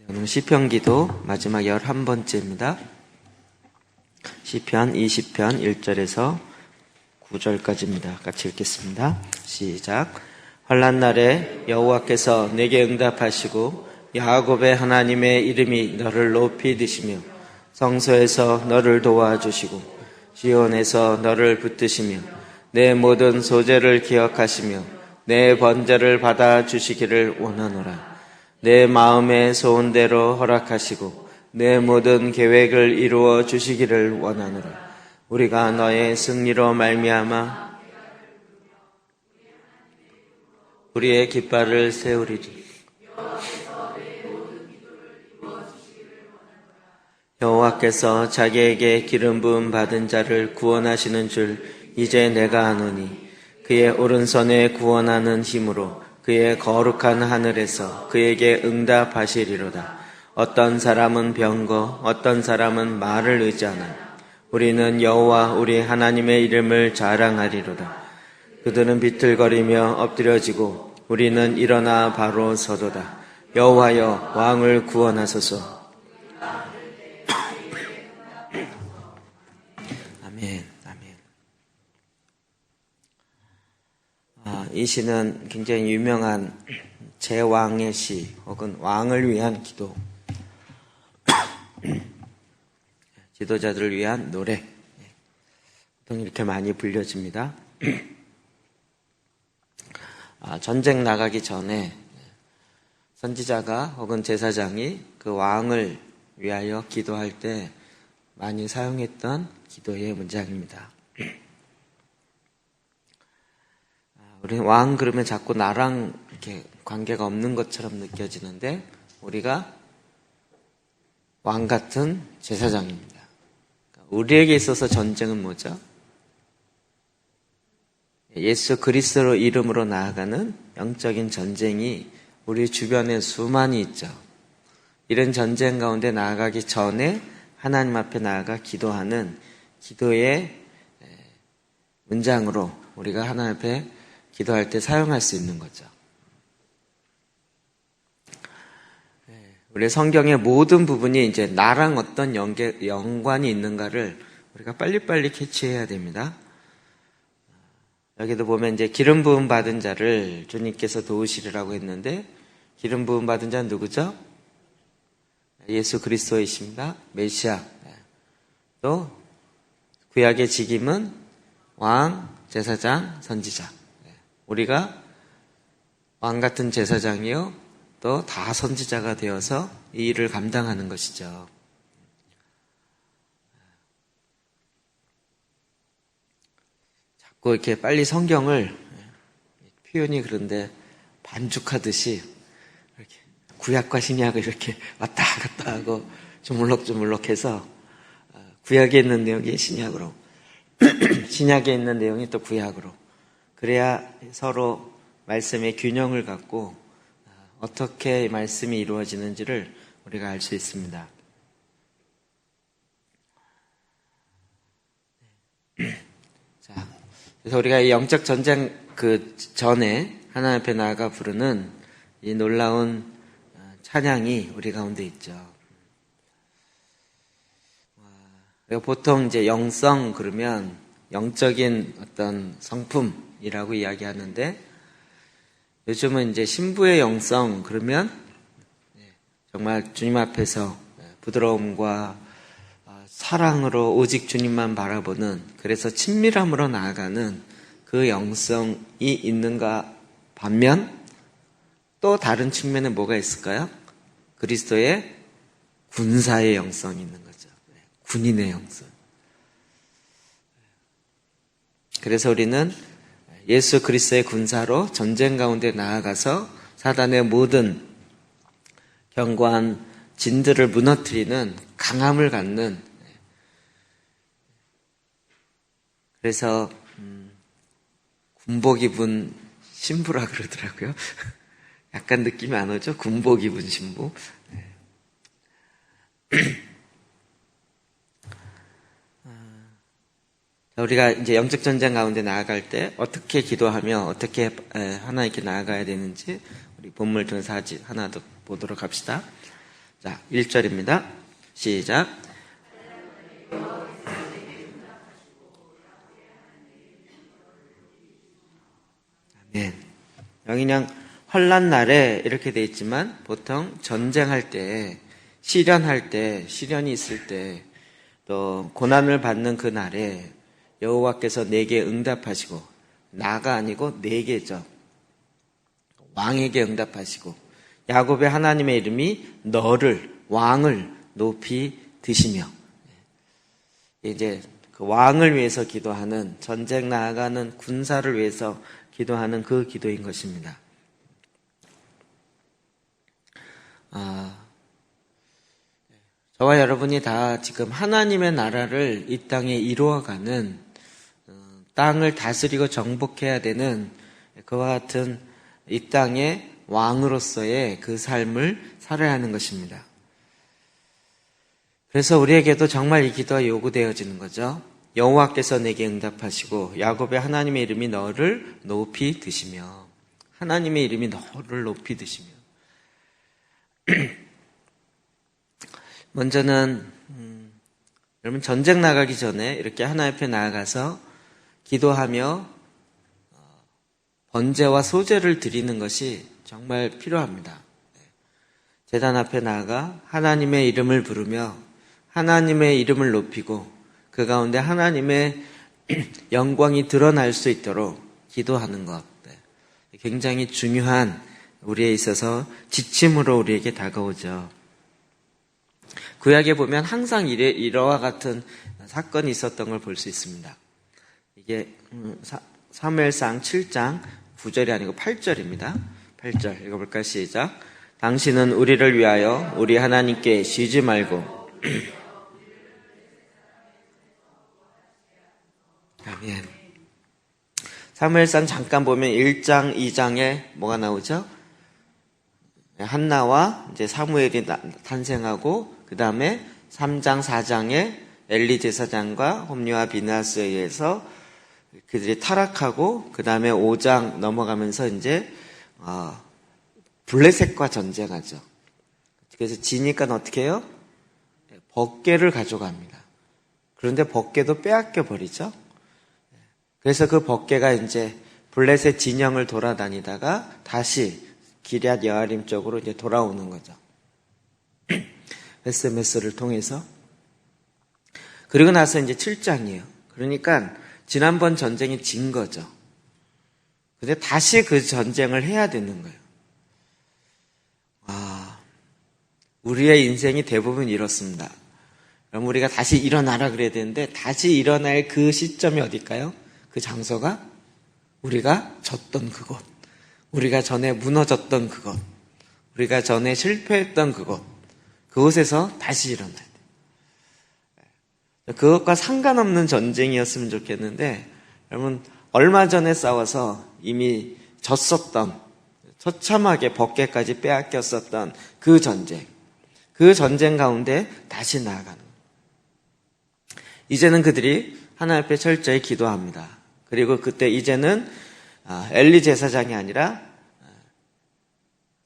오늘 시편 기도 마지막 11번째입니다. 시편 20편 1절에서 9절까지입니다. 같이 읽겠습니다. 시작. 환난 날에 여호와께서 내게 응답하시고 야곱의 하나님의 이름이 너를 높이 드시며 성소에서 너를 도와주시고 시온에서 너를 붙드시며 내 모든 소재를 기억하시며 내 번제를 받아주시기를 원하노라. 내 마음의 소원대로 허락하시고 내 모든 계획을 이루어 주시기를 원하노라. 우리가 너의 승리로 말미암아 우리의 깃발을 세우리리. 여호와께서 자기에게 기름 부음 받은 자를 구원하시는 줄 이제 내가 아노니 그의 오른손에 구원하는 힘으로 그의 거룩한 하늘에서 그에게 응답하시리로다. 어떤 사람은 병거, 어떤 사람은 말을 의지하나 우리는 여호와 우리 하나님의 이름을 자랑하리로다. 그들은 비틀거리며 엎드려지고 우리는 일어나 바로 서도다. 여호와여 왕을 구원하소서. 아멘. 아멘. 이 시는 굉장히 유명한 제왕의 시 혹은 왕을 위한 기도, 지도자들을 위한 노래, 보통 이렇게 많이 불려집니다. 전쟁 나가기 전에 선지자가 혹은 제사장이 그 왕을 위하여 기도할 때 많이 사용했던 기도의 문장입니다. 우리 왕 그러면 자꾸 나랑 이렇게 관계가 없는 것처럼 느껴지는데 우리가 왕 같은 제사장입니다. 우리에게 있어서 전쟁은 뭐죠? 예수 그리스도 이름으로 나아가는 영적인 전쟁이 우리 주변에 수많이 있죠. 이런 전쟁 가운데 나아가기 전에 하나님 앞에 나아가 기도하는 기도의 문장으로 우리가 하나님 앞에 기도할 때 사용할 수 있는 거죠. 우리 성경의 모든 부분이 이제 나랑 어떤 연관이 있는가를 우리가 빨리빨리 캐치해야 됩니다. 여기도 보면 이제 기름 부음 받은 자를 주님께서 도우시리라고 했는데 기름 부음 받은 자는 누구죠? 예수 그리스도이십니다. 메시아. 또 구약의 직임은 왕, 제사장, 선지자. 우리가 왕 같은 제사장이요 또 다 선지자가 되어서 이 일을 감당하는 것이죠. 자꾸 이렇게 빨리 성경을, 표현이 그런데 반죽하듯이 이렇게 구약과 신약을 이렇게 왔다 갔다 하고 주물럭주물럭해서 구약에 있는 내용이 신약으로 신약에 있는 내용이 또 구약으로, 그래야 서로 말씀의 균형을 갖고 어떻게 말씀이 이루어지는지를 우리가 알 수 있습니다. 자, 그래서 우리가 이 영적 전쟁 그 전에 하나님 앞에 나아가 부르는 이 놀라운 찬양이 우리 가운데 있죠. 보통 이제 영성 그러면 영적인 어떤 성품이라고 이야기하는데 요즘은 이제 신부의 영성 그러면 정말 주님 앞에서 부드러움과 사랑으로 오직 주님만 바라보는, 그래서 친밀함으로 나아가는 그 영성이 있는가 반면 또 다른 측면에 뭐가 있을까요? 그리스도의 군사의 영성이 있는 거죠. 군인의 영성. 그래서 우리는 예수 그리스도의 군사로 전쟁 가운데 나아가서 사단의 모든 견고한 진들을 무너뜨리는 강함을 갖는, 그래서 군복 입은 신부라 그러더라고요. 약간 느낌이 안 오죠? 군복 입은 신부. 우리가 이제 영적 전쟁 가운데 나아갈 때 어떻게 기도하며 어떻게 하나님께 나아가야 되는지 우리 본문을 통해서 하나 더 보도록 합시다. 자, 1절입니다. 시작. 아멘. 여기 그냥 환난 날에 이렇게 돼 있지만 보통 전쟁할 때, 시련할 때, 시련이 있을 때, 또 고난을 받는 그 날에 여호와께서 내게 응답하시고, 나가 아니고 내게죠. 왕에게 응답하시고, 야곱의 하나님의 이름이 너를, 왕을 높이 드시며, 이제 그 왕을 위해서 기도하는, 전쟁 나아가는 군사를 위해서 기도하는 그 기도인 것입니다. 저와 여러분이 다 지금 하나님의 나라를 이 땅에 이루어가는, 땅을 다스리고 정복해야 되는 그와 같은 이 땅의 왕으로서의 그 삶을 살아야 하는 것입니다. 그래서 우리에게도 정말 이 기도가 요구되어지는 거죠. 여호와께서 내게 응답하시고 야곱의 하나님의 이름이 너를 높이 드시며, 하나님의 이름이 너를 높이 드시며. 먼저는 여러분 전쟁 나가기 전에 이렇게 하나님 앞에 나아가서 기도하며 번제와 소제를 드리는 것이 정말 필요합니다. 제단 앞에 나아가 하나님의 이름을 부르며 하나님의 이름을 높이고 그 가운데 하나님의 영광이 드러날 수 있도록 기도하는 것, 굉장히 중요한, 우리에 있어서 지침으로 우리에게 다가오죠. 구약에 보면 항상 이러와 같은 사건이 있었던 걸 볼 수 있습니다. 이게 사무엘상 7장 9절이 아니고 8절입니다. 8절 읽어볼까요? 시작. 당신은 우리를 위하여 우리 하나님께 쉬지 말고 아멘. 사무엘상 잠깐 보면 1장, 2장에 뭐가 나오죠? 한나와 이제 사무엘이 탄생하고, 그 다음에 3장, 4장에 엘리 제사장과 홈리와 비나스에 의해서 그들이 타락하고, 그 다음에 5장 넘어가면서 이제 블레셋과 전쟁하죠. 그래서 지니까 어떻게 해요? 법궤를 가져갑니다. 그런데 법궤도 빼앗겨 버리죠. 그래서 그 법궤가 이제 블레셋 진영을 돌아다니다가 다시 기럇 여아림 쪽으로 이제 돌아오는 거죠. SMS를 통해서. 그리고 나서 이제 7장이에요. 그러니까 지난번 전쟁이 진 거죠. 근데 다시 그 전쟁을 해야 되는 거예요. 우리의 인생이 대부분 이렇습니다. 그럼 우리가 다시 일어나라 그래야 되는데, 다시 일어날 그 시점이 어딜까요? 그 장소가 우리가 졌던 그곳, 우리가 전에 무너졌던 그곳, 우리가 전에 실패했던 그곳, 그곳에서 다시 일어나야 돼요. 그것과 상관없는 전쟁이었으면 좋겠는데, 여러분 얼마 전에 싸워서 이미 졌었던, 처참하게 법궤까지 빼앗겼었던 그 전쟁 가운데 다시 나아가는 거예요. 이제는 그들이 하나님 앞에 철저히 기도합니다. 그리고 그때 이제는 엘리 제사장이 아니라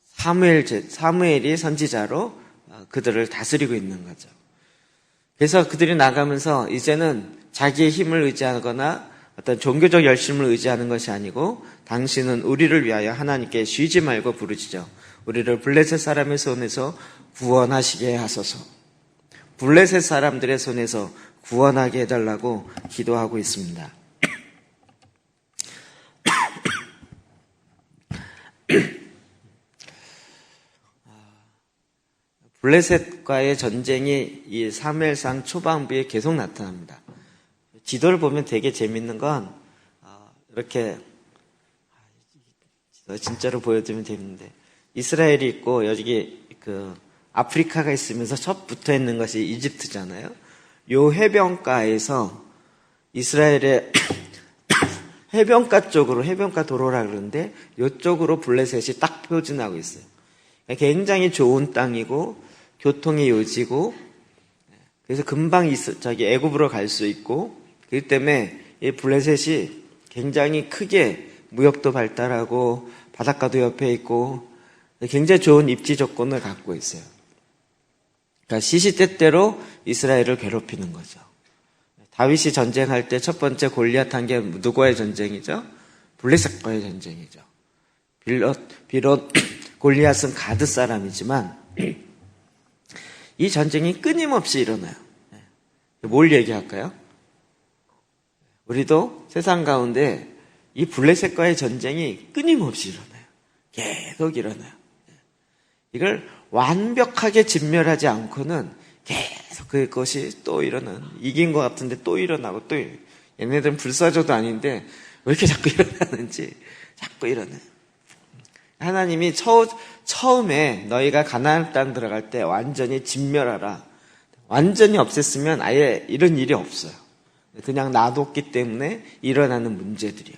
사무엘이 선지자로 그들을 다스리고 있는 거죠. 그래서 그들이 나가면서 이제는 자기의 힘을 의지하거나 어떤 종교적 열심을 의지하는 것이 아니고, 당신은 우리를 위하여 하나님께 쉬지 말고 부르짖어 우리를 블레셋 사람의 손에서 구원하시게 하소서. 블레셋 사람들의 손에서 구원하게 해달라고 기도하고 있습니다. 블레셋과의 전쟁이 이 사무엘상 초반부에 계속 나타납니다. 지도를 보면 되게 재밌는 건, 이렇게 진짜로 보여드리면 재밌는데, 이스라엘이 있고 여기 아프리카가 있으면서 첫 붙어 있는 것이 이집트잖아요. 요 해변가에서 이스라엘의 해변가 쪽으로, 해변가 도로라 그러는데 이쪽으로 블레셋이 딱 표진하고 있어요. 굉장히 좋은 땅이고 교통이 요지고, 그래서 금방 애굽으로 갈 수 있고, 그렇기 때문에 이 블레셋이 굉장히 크게 무역도 발달하고 바닷가도 옆에 있고 굉장히 좋은 입지 조건을 갖고 있어요. 그러니까 시시때때로 이스라엘을 괴롭히는 거죠. 다윗이 전쟁할 때 첫 번째 골리앗 한 게 누구와의 전쟁이죠? 블레셋과의 전쟁이죠. 비록 골리앗은 가드 사람이지만 이 전쟁이 끊임없이 일어나요. 뭘 얘기할까요? 우리도 세상 가운데 이 블레셋과의 전쟁이 끊임없이 일어나요. 계속 일어나요. 이걸 완벽하게 진멸하지 않고는 계속 그것이 또 이긴 것 같은데 또 일어나고 또 얘네들은 불사조도 아닌데 왜 이렇게 자꾸 일어나는지 자꾸 일어나요. 하나님이 처음에 너희가 가나안 땅 들어갈 때 완전히 진멸하라. 완전히 없앴으면 아예 이런 일이 없어요. 그냥 놔뒀기 때문에 일어나는 문제들이요.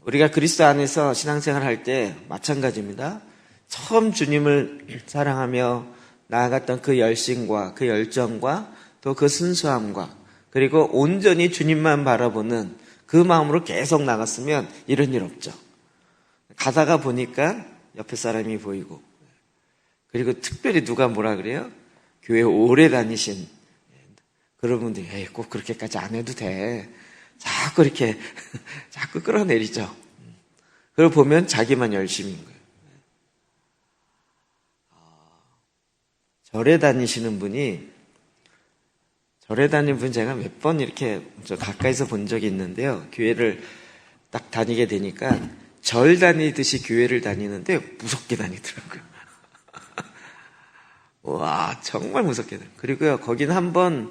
우리가 그리스도 안에서 신앙생활 할 때 마찬가지입니다. 처음 주님을 사랑하며 나아갔던 그 열심과 그 열정과 또 그 순수함과 그리고 온전히 주님만 바라보는 그 마음으로 계속 나갔으면 이런 일 없죠. 가다가 보니까 옆에 사람이 보이고 그리고 특별히 누가 뭐라 그래요? 교회 오래 다니신 그런 분들이 에이, 꼭 그렇게까지 안 해도 돼. 자꾸 이렇게 자꾸 끌어내리죠. 그걸 보면 자기만 열심인 거예요. 절에 다니시는 분이 절에 다니는 분 제가 몇 번 이렇게 가까이서 본 적이 있는데요. 교회를 딱 다니게 되니까 절 다니듯이 교회를 다니는데 무섭게 다니더라고요. 와, 정말 무섭게 다니더라고요. 그리고요, 거긴 한번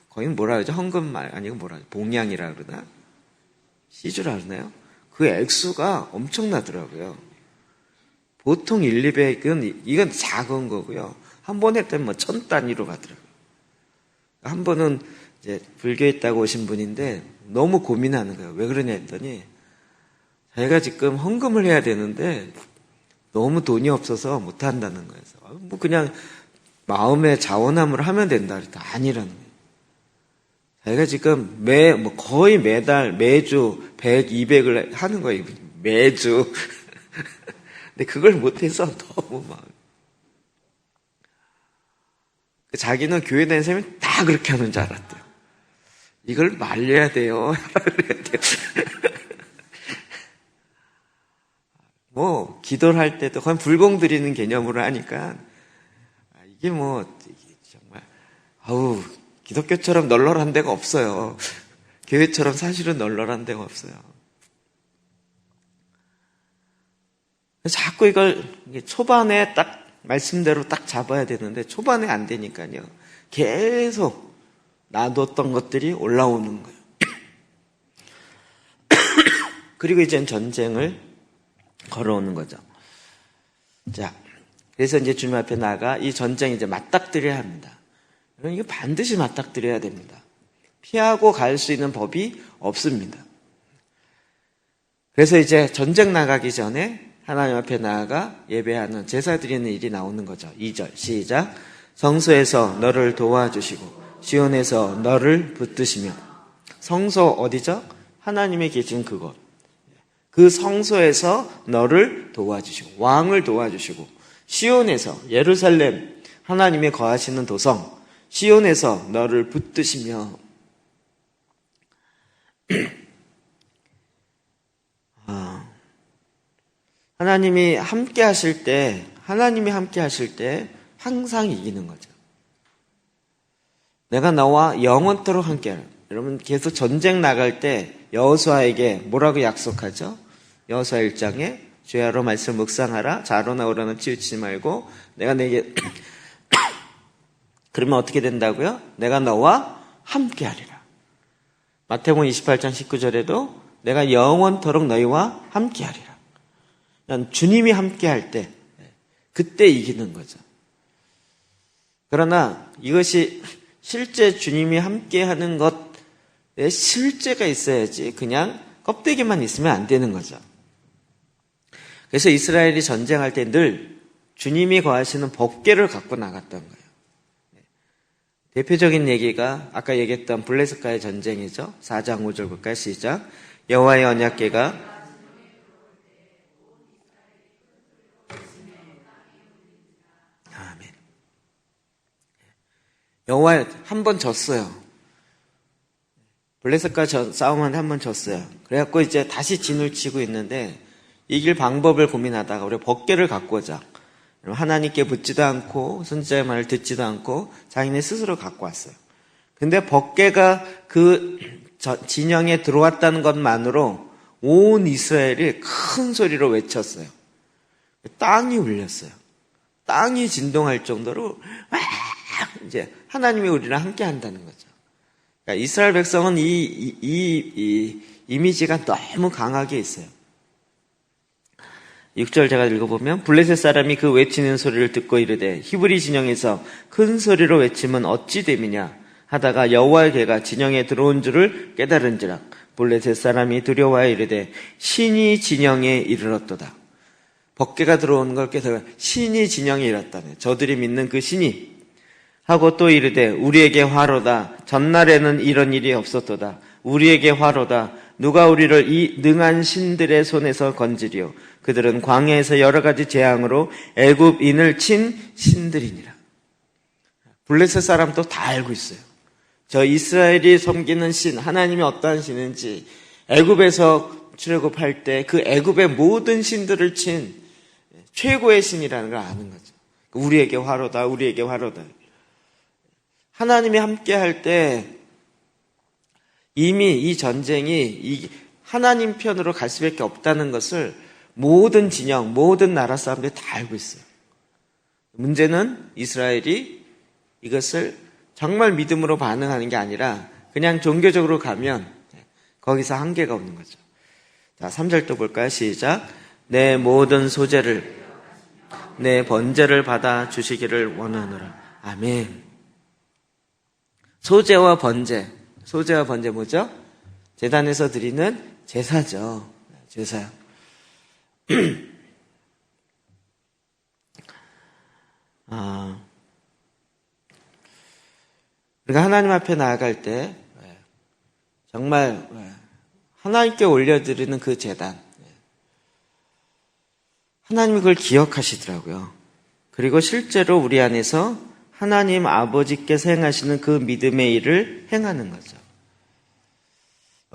거긴 뭐라 그러죠? 헌금말 아니고 뭐라 그러죠? 봉양이라 그러나? 시주라 그러나요? 그 액수가 엄청나더라고요. 보통 1, 200은 이건 작은 거고요. 한 번 했더니 1000 단위로 가더라고요. 한 번은 이제 불교에 있다고 오신 분인데 너무 고민하는 거예요. 왜 그러냐 했더니 자기가 지금 헌금을 해야 되는데 너무 돈이 없어서 못 한다는 거예요. 뭐 그냥 마음의 자원함으로 하면 된다 그랬다. 아니라는 거예요. 자기가 지금 거의 매달 매주 100, 200을 하는 거예요. 매주. 근데 그걸 못해서 너무 자기는 교회 다니는 사람이 다 그렇게 하는 줄 알았대요. 이걸 말려야 돼요. 말려야 돼요. 기도를 할 때도 그냥 불공 드리는 개념으로 하니까 이게 정말 기독교처럼 널널한 데가 없어요. 교회처럼 사실은 널널한 데가 없어요. 자꾸 이걸 초반에 딱 말씀대로 딱 잡아야 되는데 초반에 안 되니까요. 계속 놔뒀던 것들이 올라오는 거예요. 그리고 이젠 전쟁을 걸어오는 거죠. 자, 그래서 이제 주님 앞에 나가 이 전쟁 이제 맞닥뜨려야 합니다. 여러분, 이거 반드시 맞닥뜨려야 됩니다. 피하고 갈 수 있는 법이 없습니다. 그래서 이제 전쟁 나가기 전에 하나님 앞에 나아가 예배하는 제사 드리는 일이 나오는 거죠. 2절 시작. 성소에서 너를 도와주시고 시온에서 너를 붙드시며. 성소 어디죠? 하나님이 계신 그곳. 그 성소에서 너를 도와주시고 왕을 도와주시고 시온에서 예루살렘 하나님이 거하시는 도성 시온에서 너를 붙드시며. 하나님이 함께 하실 때 항상 이기는 거죠. 내가 너와 영원토록 함께하라. 여러분 계속 전쟁 나갈 때 여호수아에게 뭐라고 약속하죠? 여호수아 1장에 주야로 말씀 묵상하라. 좌로 나우로는 치우치지 말고 내가 내게 그러면 어떻게 된다고요? 내가 너와 함께하리라. 마태복음 28장 19절에도 내가 영원토록 너희와 함께하리라. 주님이 함께할 때 그때 이기는 거죠. 그러나 이것이 실제 주님이 함께하는 것에 실제가 있어야지 그냥 껍데기만 있으면 안 되는 거죠. 그래서 이스라엘이 전쟁할 때 늘 주님이 거하시는 법궤를 갖고 나갔던 거예요. 대표적인 얘기가 아까 얘기했던 블레셋과의 전쟁이죠. 4장 5절부터 시작. 여호와의 언약궤가 여호와 한 번 졌어요. 블레셋과 싸움하는데 한 번 졌어요. 그래갖고 이제 다시 진을 치고 있는데 이길 방법을 고민하다가 우리 번개를 갖고 오자. 하나님께 묻지도 않고 선지자의 말을 듣지도 않고 자기네 스스로 갖고 왔어요. 근데 번개가 그 진영에 들어왔다는 것만으로 온 이스라엘이 큰 소리로 외쳤어요. 땅이 울렸어요. 땅이 진동할 정도로 막 이제 하나님이 우리랑 함께 한다는 거죠. 그러니까 이스라엘 백성은 이 이미지가 너무 강하게 있어요. 6절 제가 읽어보면 블레셋 사람이 그 외치는 소리를 듣고 이르되 히브리 진영에서 큰 소리로 외치면 어찌 됨이냐 하다가 여호와의 개가 진영에 들어온 줄을 깨달은지라 블레셋 사람이 두려워하여 이르되 신이 진영에 이르렀도다. 번개가 들어오는 걸 깨달아 신이 진영에 이르렀다네. 저들이 믿는 그 신이 하고 또 이르되 우리에게 화로다. 전날에는 이런 일이 없었도다. 우리에게 화로다. 누가 우리를 이 능한 신들의 손에서 건지리요. 그들은 광야에서 여러 가지 재앙으로 애굽인을 친 신들이니라. 블레셋 사람도 다 알고 있어요. 저 이스라엘이 섬기는 신, 하나님이 어떠한 신인지 애굽에서 출애굽할 때 그 애굽의 모든 신들을 친 최고의 신이라는 걸 아는 거죠. 우리에게 화로다. 우리에게 화로다. 하나님이 함께 할 때 이미 이 전쟁이 하나님 편으로 갈 수밖에 없다는 것을 모든 진영, 모든 나라 사람들이 다 알고 있어요. 문제는 이스라엘이 이것을 정말 믿음으로 반응하는 게 아니라 그냥 종교적으로 가면 거기서 한계가 없는 거죠. 자, 3절 또 볼까요? 시작. 내 모든 소재를, 내 번제를 받아 주시기를 원하노라. 아멘. 소재와 번제 뭐죠? 제단에서 드리는 제사죠. 제사요. 우리가 하나님 앞에 나아갈 때 정말 하나님께 올려드리는 그 제단, 하나님이 그걸 기억하시더라고요. 그리고 실제로 우리 안에서 하나님 아버지께서 행하시는 그 믿음의 일을 행하는 거죠.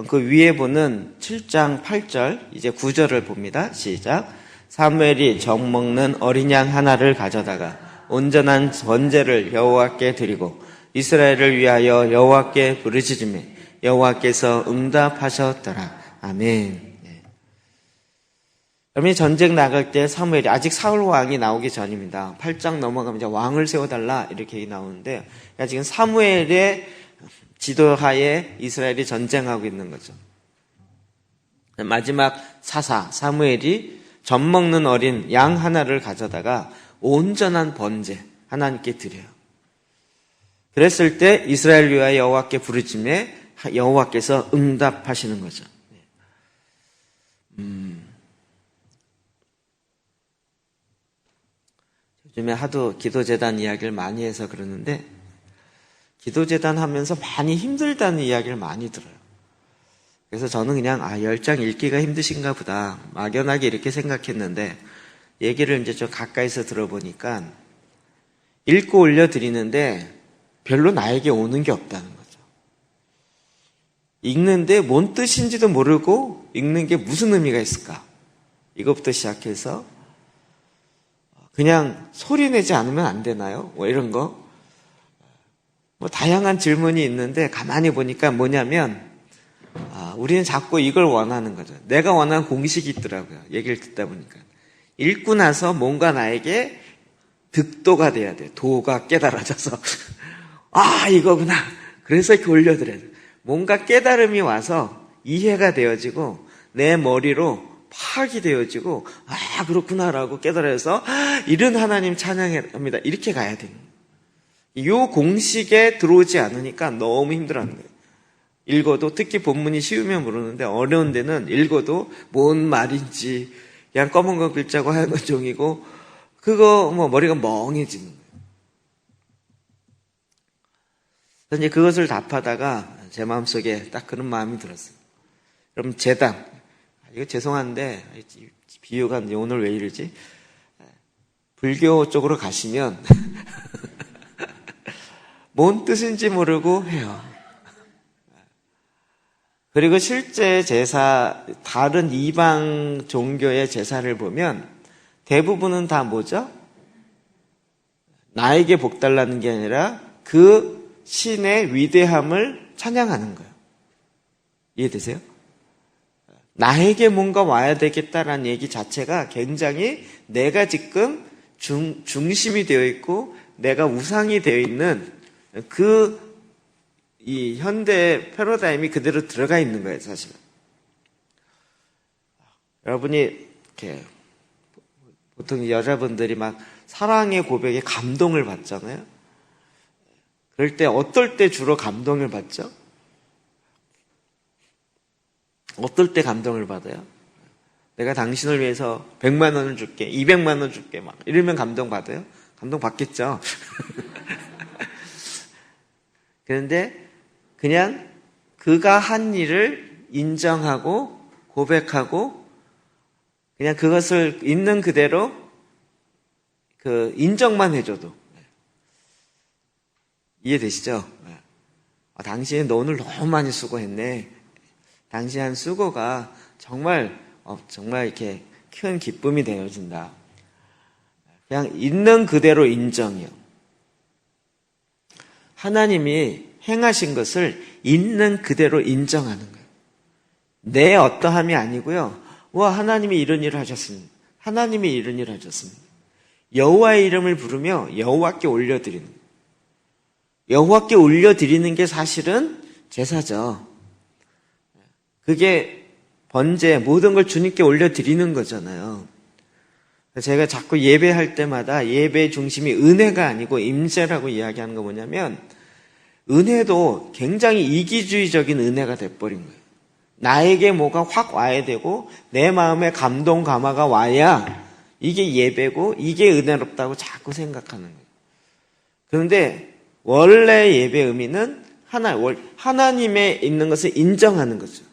그 위에 보는 7장 8절, 이제 9절을 봅니다. 시작. 사무엘이 정 먹는 어린 양 하나를 가져다가 온전한 번제를 여호와께 드리고 이스라엘을 위하여 여호와께 부르짖으매 여호와께서 응답하셨더라. 아멘. 그러면 전쟁 나갈 때 사무엘이 아직 사울 왕이 나오기 전입니다. 8장 넘어가면 이제 왕을 세워달라 이렇게 나오는데 지금 사무엘의 지도하에 이스라엘이 전쟁하고 있는 거죠. 마지막 사사 사무엘이 젖 먹는 어린 양 하나를 가져다가 온전한 번제 하나님께 드려요. 그랬을 때 이스라엘 위하여 여호와께 부르짖매 여호와께서 응답하시는 거죠. 요즘에 하도 기도재단 이야기를 많이 해서 그러는데 기도재단 하면서 많이 힘들다는 이야기를 많이 들어요. 그래서 저는 그냥 10장 읽기가 힘드신가 보다 막연하게 이렇게 생각했는데 얘기를 이제 좀 가까이서 들어보니까 읽고 올려드리는데 별로 나에게 오는 게 없다는 거죠. 읽는데 뭔 뜻인지도 모르고 읽는 게 무슨 의미가 있을까? 이것부터 시작해서 그냥 소리 내지 않으면 안 되나요? 뭐 이런 거. 뭐 다양한 질문이 있는데 가만히 보니까 뭐냐면 우리는 자꾸 이걸 원하는 거죠. 내가 원하는 공식이 있더라고요. 얘기를 듣다 보니까. 읽고 나서 뭔가 나에게 득도가 돼야 돼요. 도가 깨달아져서 이거구나. 그래서 이렇게 올려드려야 돼요. 뭔가 깨달음이 와서 이해가 되어지고 내 머리로 파악이 되어지고 그렇구나라고 깨달아서 이런 하나님 찬양합니다. 이렇게 가야 돼요. 이 공식에 들어오지 않으니까 너무 힘들어하는 거예요. 읽어도 특히 본문이 쉬우면 모르는데 어려운 데는 읽어도 뭔 말인지 그냥 검은 거 글자고 하얀 거 종이고 그거 머리가 멍해지는 거예요. 그래서 이제 그것을 답하다가 제 마음속에 딱 그런 마음이 들었어요. 그럼 제단 이거 죄송한데 비유가 오늘 왜 이러지? 불교 쪽으로 가시면 뭔 뜻인지 모르고 해요. 그리고 실제 제사, 다른 이방 종교의 제사를 보면 대부분은 다 뭐죠? 나에게 복 달라는 게 아니라 그 신의 위대함을 찬양하는 거예요. 이해되세요? 나에게 뭔가 와야 되겠다라는 얘기 자체가 굉장히 내가 지금 중심이 되어 있고 내가 우상이 되어 있는 이 현대 패러다임이 그대로 들어가 있는 거예요, 사실은. 여러분이 이렇게 보통 여자분들이 막 사랑의 고백에 감동을 받잖아요. 그럴 때 어떨 때 주로 감동을 받죠? 어떨 때 감동을 받아요? 내가 당신을 위해서 100만 원을 줄게, 200만 원 줄게, 막 이러면 감동 받아요? 감동 받겠죠? 그런데 그냥 그가 한 일을 인정하고 고백하고 그냥 그것을 있는 그대로 인정만 해줘도 이해되시죠? 당신이 너 오늘 너무 많이 수고했네. 당신의 한 수고가 정말 이렇게 큰 기쁨이 되어진다. 그냥 있는 그대로 인정이요. 하나님이 행하신 것을 있는 그대로 인정하는 거예요. 내 어떠함이 아니고요. 와, 하나님이 이런 일을 하셨습니다. 하나님이 이런 일을 하셨습니다. 여호와의 이름을 부르며 여호와께 올려드리는 거예요. 여호와께 올려드리는 게 사실은 제사죠. 그게 번제, 모든 걸 주님께 올려드리는 거잖아요. 제가 자꾸 예배할 때마다 예배의 중심이 은혜가 아니고 임재라고 이야기하는 거 뭐냐면 은혜도 굉장히 이기주의적인 은혜가 돼버린 거예요. 나에게 뭐가 확 와야 되고 내 마음에 감동, 감화가 와야 이게 예배고 이게 은혜롭다고 자꾸 생각하는 거예요. 그런데 원래 예배의 의미는 하나님에 있는 것을 인정하는 거죠.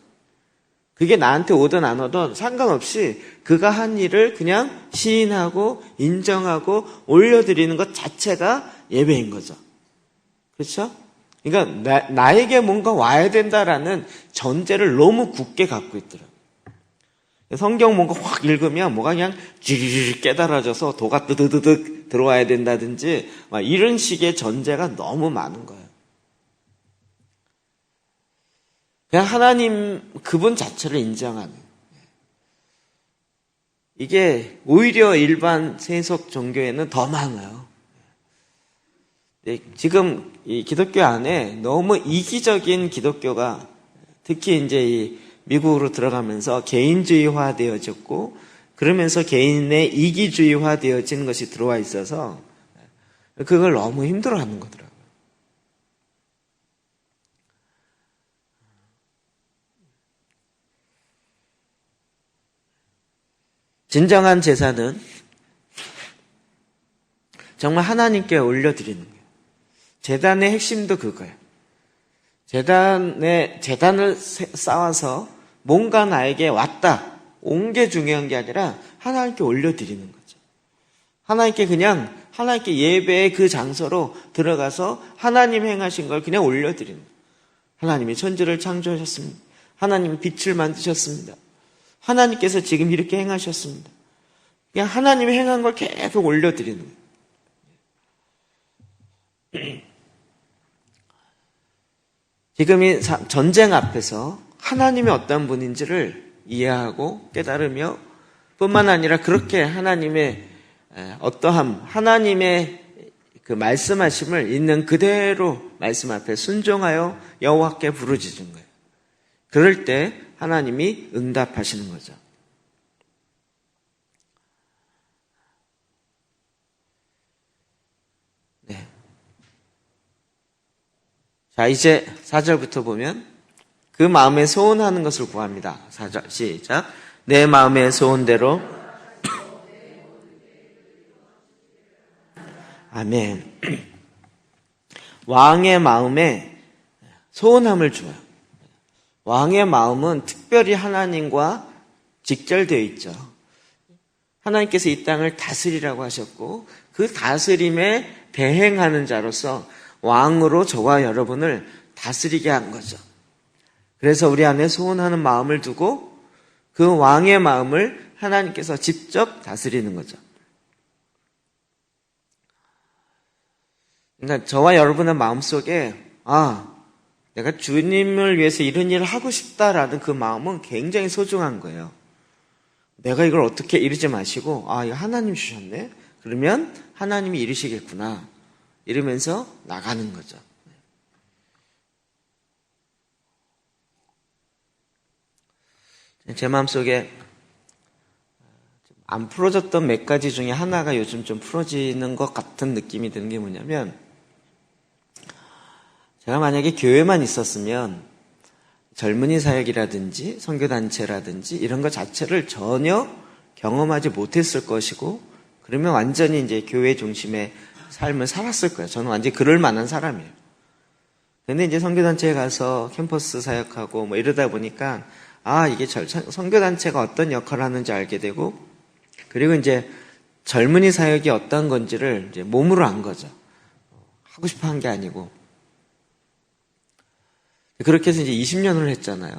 그게 나한테 오든 안 오든 상관없이 그가 한 일을 그냥 시인하고 인정하고 올려드리는 것 자체가 예배인 거죠. 그렇죠? 그러니까 나에게 뭔가 와야 된다라는 전제를 너무 굳게 갖고 있더라고요. 성경 뭔가 확 읽으면 뭐가 그냥 쥐리리 깨달아져서 도가 뜨드드득 들어와야 된다든지 막 이런 식의 전제가 너무 많은 거예요. 그냥 하나님 그분 자체를 인정하는. 이게 오히려 일반 세속 종교에는 더 많아요. 지금 이 기독교 안에 너무 이기적인 기독교가 특히 이제 이 미국으로 들어가면서 개인주의화 되어졌고 그러면서 개인의 이기주의화 되어지는 것이 들어와 있어서 그걸 너무 힘들어하는 거더라고요. 진정한 제사는 정말 하나님께 올려드리는 거예요. 제단의 핵심도 그거예요. 제단을 쌓아서 뭔가 나에게 왔다, 온 게 중요한 게 아니라 하나님께 올려드리는 거죠. 하나님께 예배의 그 장소로 들어가서 하나님 행하신 걸 그냥 올려드리는 거예요. 하나님이 천지를 창조하셨습니다. 하나님이 빛을 만드셨습니다. 하나님께서 지금 이렇게 행하셨습니다. 그냥 하나님이 행한 걸 계속 올려드리는 거예요. 지금 이 전쟁 앞에서 하나님이 어떤 분인지를 이해하고 깨달으며 뿐만 아니라 그렇게 하나님의 어떠함, 하나님의 그 말씀하심을 있는 그대로 말씀 앞에 순종하여 여호와께 부르짖은 거예요. 그럴 때 하나님이 응답하시는 거죠. 네. 자, 이제 4절부터 보면 그 마음에 소원하는 것을 구합니다. 4절 시작. 내 마음의 소원대로 아멘. 왕의 마음에 소원함을 줘요. 왕의 마음은 특별히 하나님과 직결되어 있죠. 하나님께서 이 땅을 다스리라고 하셨고 그 다스림에 대행하는 자로서 왕으로 저와 여러분을 다스리게 한 거죠. 그래서 우리 안에 소원하는 마음을 두고 그 왕의 마음을 하나님께서 직접 다스리는 거죠. 그러니까 저와 여러분의 마음속에 내가 주님을 위해서 이런 일을 하고 싶다라는 그 마음은 굉장히 소중한 거예요. 내가 이걸 어떻게 이러지 마시고 이거 하나님 주셨네? 그러면 하나님이 이루시겠구나 이러면서 나가는 거죠. 제 마음속에 안 풀어졌던 몇 가지 중에 하나가 요즘 좀 풀어지는 것 같은 느낌이 드는 게 뭐냐면, 제가 만약에 교회만 있었으면 젊은이 사역이라든지 선교단체라든지 이런 것 자체를 전혀 경험하지 못했을 것이고, 그러면 완전히 이제 교회 중심의 삶을 살았을 거예요. 저는 완전히 그럴 만한 사람이에요. 근데 이제 선교단체에 가서 캠퍼스 사역하고 뭐 이러다 보니까 이게 선교단체가 어떤 역할을 하는지 알게 되고, 그리고 이제 젊은이 사역이 어떤 건지를 이제 몸으로 안 거죠. 하고 싶어 한 게 아니고. 그렇게 해서 이제 20년을 했잖아요.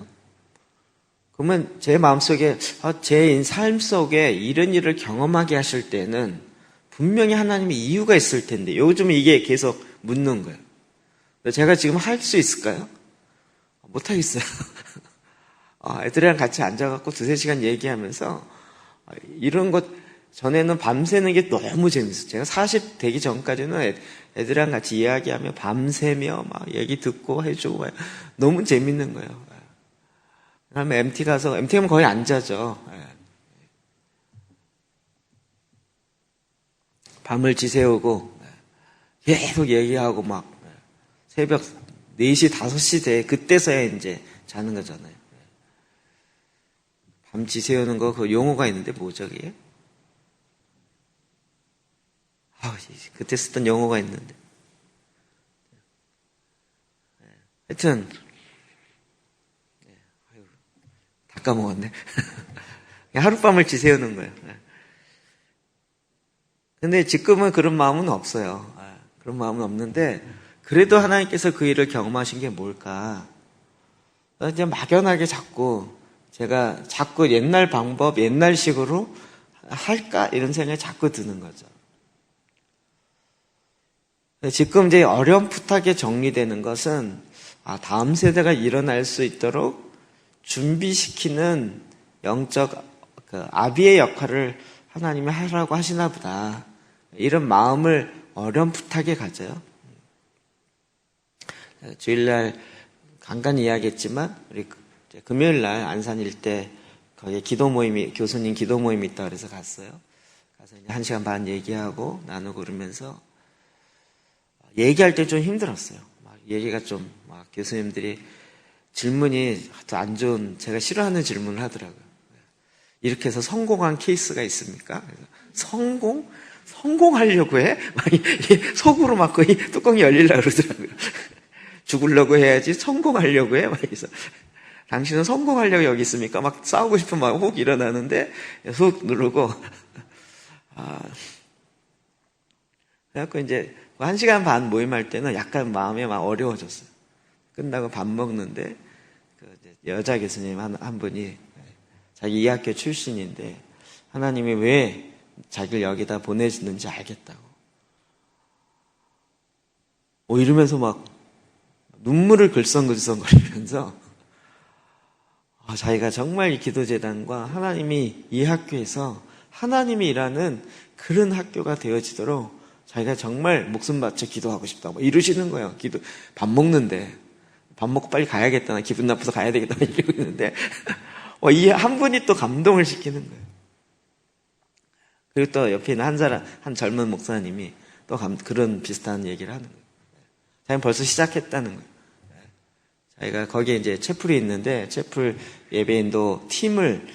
그러면 제 마음속에 제 삶 속에 이런 일을 경험하게 하실 때는 분명히 하나님의 이유가 있을 텐데 요즘 이게 계속 묻는 거예요. 제가 지금 할 수 있을까요? 못하겠어요. 애들이랑 같이 앉아갖고 2-3시간 얘기하면서 이런 것 전에는 밤새는 게 너무 재밌어요. 제가 40 되기 전까지는 애들이랑 같이 이야기하며 밤새며 막 얘기 듣고 해주고 너무 재밌는 거예요. 그다음에 MT 가면 거의 안 자죠. 밤을 지새우고 계속 얘기하고 막 새벽 4시, 5시 돼 그때서야 이제 자는 거잖아요. 밤 지새우는 거 그 용어가 있는데 뭐죠 그게? 그때 쓰던 용어가 있는데. 하여튼 다 까먹었네. 하룻밤을 지새우는 거예요. 근데 지금은 그런 마음은 없어요. 그런 마음은 없는데 그래도 하나님께서 그 일을 경험하신 게 뭘까? 이제 막연하게 제가 자꾸 옛날 방법, 옛날식으로 할까? 이런 생각이 자꾸 드는 거죠. 지금 이제 어렴풋하게 정리되는 것은 다음 세대가 일어날 수 있도록 준비시키는 영적 아비의 역할을 하나님이 하라고 하시나 보다. 이런 마음을 어렴풋하게 가져요. 주일날 간간히 이야기했지만 우리 금요일날 안산 일대 거기에 교수님 기도 모임이 있다 그래서 갔어요. 가서 이제 1시간 반 얘기하고 나누고 그러면서 얘기할 때 좀 힘들었어요. 얘기가 막 교수님들이 질문이 안 좋은, 제가 싫어하는 질문을 하더라고요. 이렇게 해서 성공한 케이스가 있습니까? 성공하려고 해? 속으로 막 거의 뚜껑이 열리려고 그러더라고요. 죽으려고 해야지 성공하려고 해? 그래서 당신은 성공하려고 여기 있습니까? 막 싸우고 싶은 마음 훅 일어나는데 훅 누르고 그래갖고 이제 1시간 반 모임할 때는 약간 마음이 막 어려워졌어요. 끝나고 밥 먹는데 여자 교수님 한 분이 자기 이 학교 출신인데 하나님이 왜 자기를 여기다 보내주는지 알겠다고. 이러면서 막 눈물을 글썽글썽거리면서 자기가 정말 이 기도재단과 하나님이 이 학교에서 하나님이 일하는 그런 학교가 되어지도록 자기가 정말 목숨 바쳐 기도하고 싶다고 이러시는 거예요. 밥 먹는데 밥 먹고 빨리 가야겠다. 나 기분 나빠서 가야 되겠다. 이러고 있는데 이 한 분이 또 감동을 시키는 거예요. 그리고 또 옆에 있는 한 젊은 목사님이 또 그런 비슷한 얘기를 하는 거예요. 자기는 벌써 시작했다는 거예요. 자기가 거기에 이제 채플이 있는데 채플 예배인도 팀을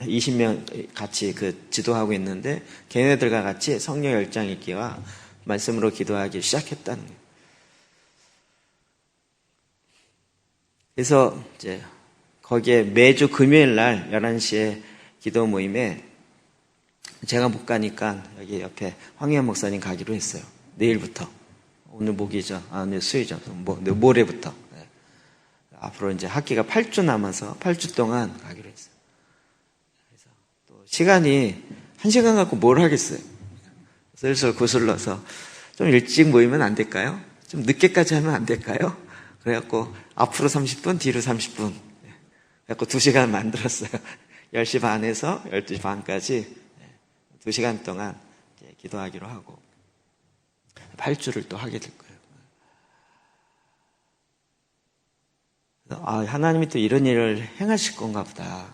20명 같이 지도하고 있는데 걔네들과 같이 성령 열장 읽기와 말씀으로 기도하기 시작했다는 거예요. 그래서 이제 거기에 매주 금요일 날 11시에 기도 모임에 제가 못 가니까 여기 옆에 황희연 목사님 가기로 했어요. 내일부터 오늘 목이죠. 오늘 수요죠. 모레부터. 네. 앞으로 이제 학기가 8주 남아서 8주 동안 가기로 했어요. 그래서 또 시간이 1시간 갖고 뭘 하겠어요. 슬슬 구슬러서 좀 일찍 모이면 안 될까요? 좀 늦게까지 하면 안 될까요? 그래갖고 앞으로 30분, 뒤로 30분. 그래갖고 2시간 만들었어요. 10시 반에서 12시 반까지 2시간 동안 기도하기로 하고 8주를 또 하게 될 거예요. 하나님이 또 이런 일을 행하실 건가 보다.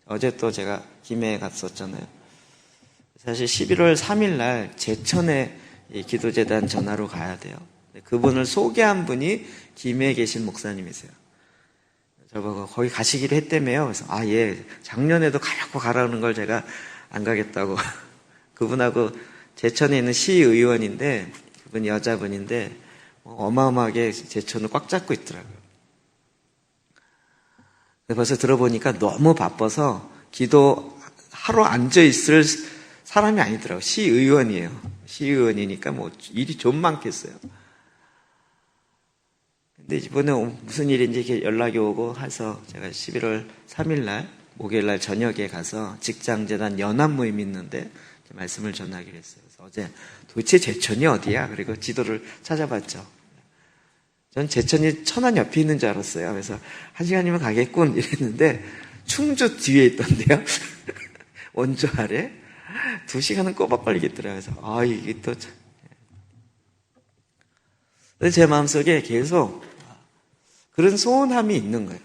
어제 또 제가 김해에 갔었잖아요. 사실 11월 3일 날 제천에 기도재단 전화로 가야 돼요. 그분을 소개한 분이 김해에 계신 목사님이세요. 저보고 거기 가시기로 했다며요. 그래서 예, 작년에도 가라고 가라는 걸 제가 안 가겠다고. 그분하고 제천에 있는 시의원인데 그분이 여자분인데 어마어마하게 제천을 꽉 잡고 있더라고요. 벌써 들어보니까 너무 바빠서 기도하러 앉아있을 사람이 아니더라고요. 시의원이에요. 시의원이니까 뭐 일이 좀 많겠어요. 근데 이번에 무슨 일인지 이렇게 연락이 오고 해서 제가 11월 3일 날 목요일 날 저녁에 가서 직장재단 연합 모임이 있는데 말씀을 전하기로 했어요. 그래서 어제 도대체 제천이 어디야? 그리고 지도를 찾아봤죠. 전 제천이 천안 옆에 있는 줄 알았어요. 그래서 1시간이면 가겠군 이랬는데 충주 뒤에 있던데요. 원주 아래 2시간은 꼬박 걸리겠더라고요. 그래서 이게 또 제 마음속에 계속 그런 소원함이 있는 거예요.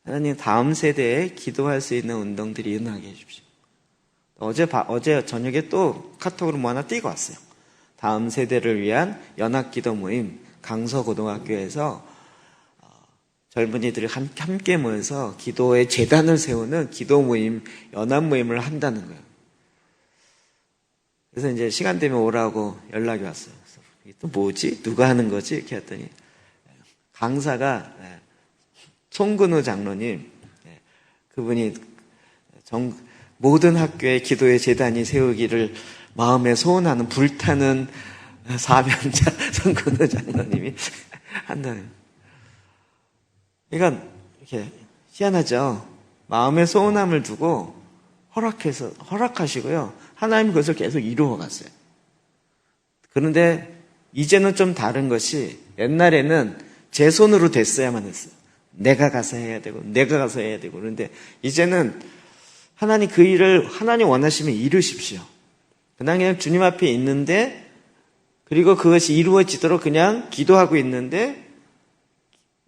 하나님 다음 세대에 기도할 수 있는 운동들이 일어나게 해주십시오. 어제 저녁에 또 카톡으로 뭐 하나 띄고 왔어요. 다음 세대를 위한 연합기도 모임 강서고등학교에서 젊은이들이 함께 모여서 기도의 재단을 세우는 기도 모임, 연합 모임을 한다는 거예요. 그래서 이제 시간 되면 오라고 연락이 왔어요. 그래서 이게 또 뭐지? 누가 하는 거지? 이렇게 했더니 강사가 송근우 장로님, 그분이 모든 학교에 기도의 재단이 세우기를 마음에 소원하는 불타는 사명자 송근우 장로님이 한다는. 그러니까 이렇게 희한하죠. 마음의 소원함을 두고 허락하시고요. 하나님이 그것을 계속 이루어 갔어요. 그런데 이제는 좀 다른 것이 옛날에는 제 손으로 됐어야만 했어요. 내가 가서 해야 되고 내가 가서 해야 되고. 그런데 이제는 하나님 그 일을 하나님 원하시면 이루십시오. 그냥 주님 앞에 있는데 그리고 그것이 이루어지도록 그냥 기도하고 있는데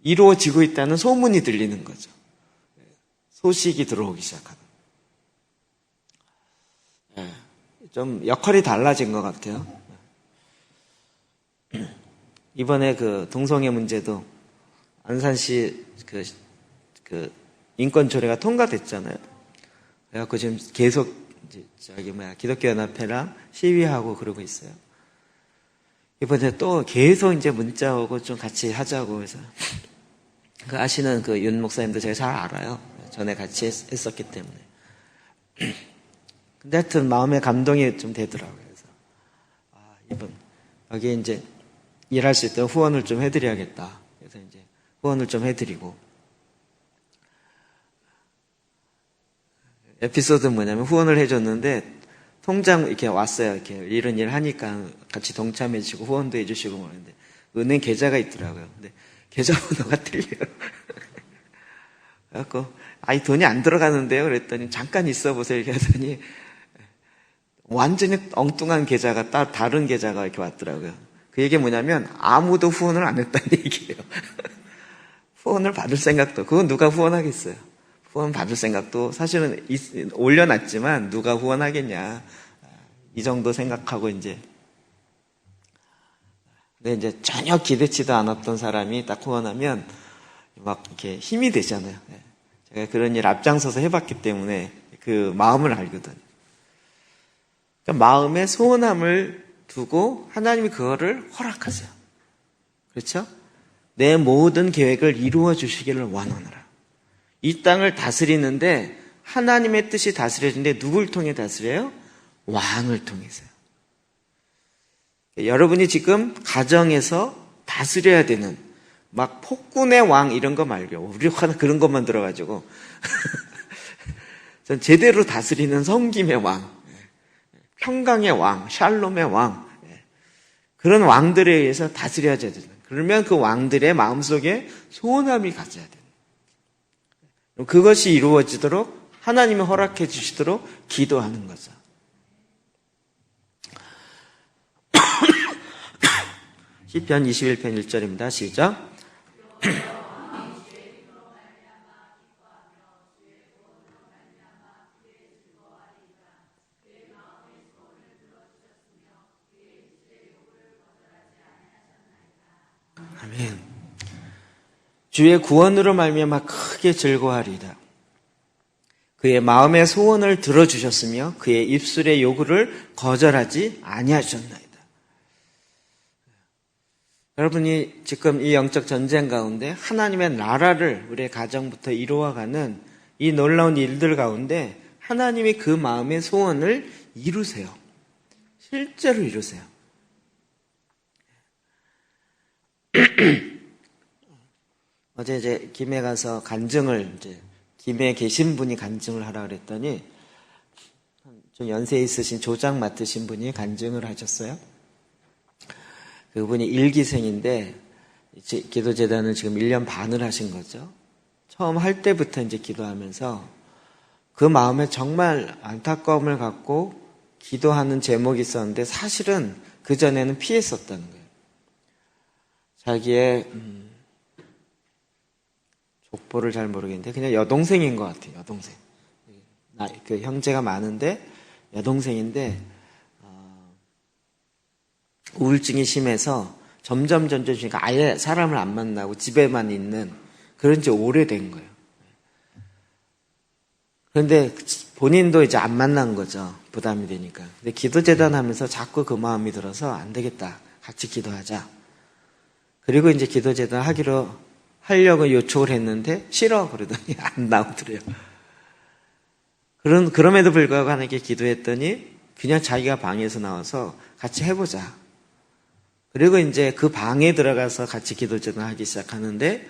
이루어지고 있다는 소문이 들리는 거죠. 소식이 들어오기 시작하는. 좀 역할이 달라진 것 같아요. 이번에 그 동성애 문제도 안산시 그 인권 조례가 통과됐잖아요. 그래갖고 지금 계속 기독교연합회랑 시위하고 그러고 있어요. 이번에 또 계속 이제 문자 오고 좀 같이 하자고 해서 그 아시는 그 윤 목사님도 제가 잘 알아요. 전에 같이 했었기 때문에. 근데 하여튼 마음에 감동이 좀 되더라고요. 그래서 이번 여기 이제 일할 수 있도록 후원을 좀 해드려야겠다. 그래서 이제 후원을 좀 해드리고. 에피소드는 뭐냐면 후원을 해줬는데 통장 이렇게 왔어요. 이렇게 이런 일 하니까 같이 동참해주시고 후원도 해주시고 그러는데 은행 계좌가 있더라고요. 근데 계좌번호가 틀려요. 그래갖고 이 돈이 안 들어가는데요. 그랬더니 잠깐 있어 보세요. 이렇게 하더니 완전히 엉뚱한 계좌가 다른 계좌가 이렇게 왔더라고요. 그 얘기 뭐냐면 아무도 후원을 안 했다는 얘기예요. 후원을 받을 생각도, 그건 누가 후원하겠어요. 후원 받을 생각도 사실은 올려놨지만 누가 후원하겠냐. 이 정도 생각하고 이제. 근데 이제 전혀 기대치도 않았던 사람이 딱 후원하면 막 이렇게 힘이 되잖아요. 제가 그런 일 앞장서서 해봤기 때문에 그 마음을 알거든요. 그러니까 마음의 소원함을 두고 하나님이 그거를 허락하세요. 그렇죠? 내 모든 계획을 이루어 주시기를 원하노라. 이 땅을 다스리는데 하나님의 뜻이 다스려지는데 누굴 통해 다스려요? 왕을 통해서요. 여러분이 지금 가정에서 다스려야 되는 막 폭군의 왕 이런 거 말고 우리 하나 그런 것만 들어가지고 전 제대로 다스리는 섬김의 왕, 평강의 왕, 샬롬의 왕, 그런 왕들에 의해서 다스려야 되는. 그러면 그 왕들의 마음속에 소원함이 가져야 되는. 그것이 이루어지도록 하나님이 허락해 주시도록 기도하는 거죠. 시편 21편 1절입니다. 시작. 아멘. 주의 구원으로 말미암아 크게 즐거워하리이다. 그의 마음의 소원을 들어주셨으며 그의 입술의 요구를 거절하지 아니하셨나이다. 여러분이 지금 이 영적 전쟁 가운데 하나님의 나라를 우리의 가정부터 이루어가는 이 놀라운 일들 가운데 하나님이 그 마음의 소원을 이루세요. 실제로 이루세요. 어제 이제 김해 가서 간증을 김해에 계신 분이 간증을 하라 그랬더니 좀 연세 있으신 조장 맡으신 분이 간증을 하셨어요. 그분이 일기생인데 기도재단을 지금 1년 반을 하신 거죠. 처음 할 때부터 이제 기도하면서 그 마음에 정말 안타까움을 갖고 기도하는 제목이 있었는데 사실은 그전에는 피했었다는 거예요. 자기의 족보를 잘 모르겠는데 그냥 여동생인 것 같아요. 여동생. 그 형제가 많은데 여동생인데 우울증이 심해서 점점 그러니까 아예 사람을 안 만나고 집에만 있는 그런 지 오래된 거예요. 그런데 본인도 이제 안 만난 거죠. 부담이 되니까. 근데 기도재단 하면서 자꾸 그 마음이 들어서 안 되겠다. 같이 기도하자. 그리고 이제 기도재단 하려고 요청을 했는데 싫어 그러더니 안 나오더래요. 그럼에도 불구하고 하나님께 기도했더니 그냥 자기가 방에서 나와서 같이 해보자. 그리고 이제 그 방에 들어가서 같이 기도제단 하기 시작하는데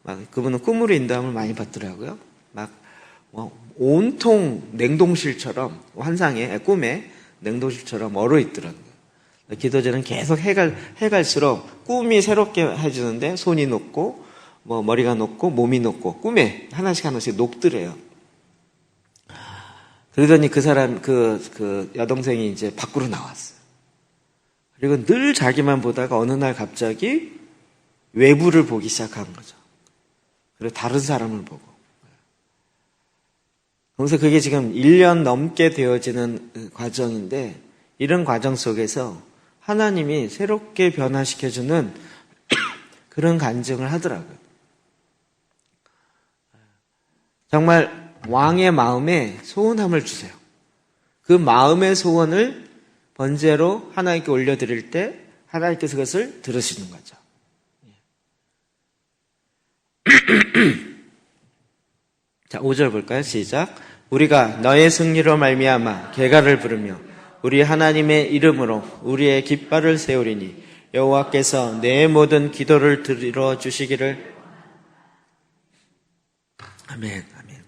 막 그분은 꿈으로 인도함을 많이 받더라고요. 막 온통 냉동실처럼 환상에 꿈에 냉동실처럼 얼어 있더라고요. 기도제는 계속 해갈수록 꿈이 새롭게 해주는데 손이 녹고 머리가 녹고 몸이 녹고 꿈에 하나씩 녹더래요. 그러더니 그 사람 그 여동생이 이제 밖으로 나왔어요. 그리고 늘 자기만 보다가 어느 날 갑자기 외부를 보기 시작한 거죠. 그리고 다른 사람을 보고. 그래서 그게 지금 1년 넘게 되어지는 과정인데 이런 과정 속에서 하나님이 새롭게 변화시켜주는 그런 간증을 하더라고요. 정말 왕의 마음에 소원함을 주세요. 그 마음의 소원을 번제로 하나님께 올려드릴 때 하나님께서 그것을 들으시는 거죠. 자, 5절 볼까요? 시작. 우리가 너의 승리로 말미암아 개가를 부르며 우리 하나님의 이름으로 우리의 깃발을 세우리니 여호와께서 내 모든 기도를 들어주시기를. 아멘, 아멘.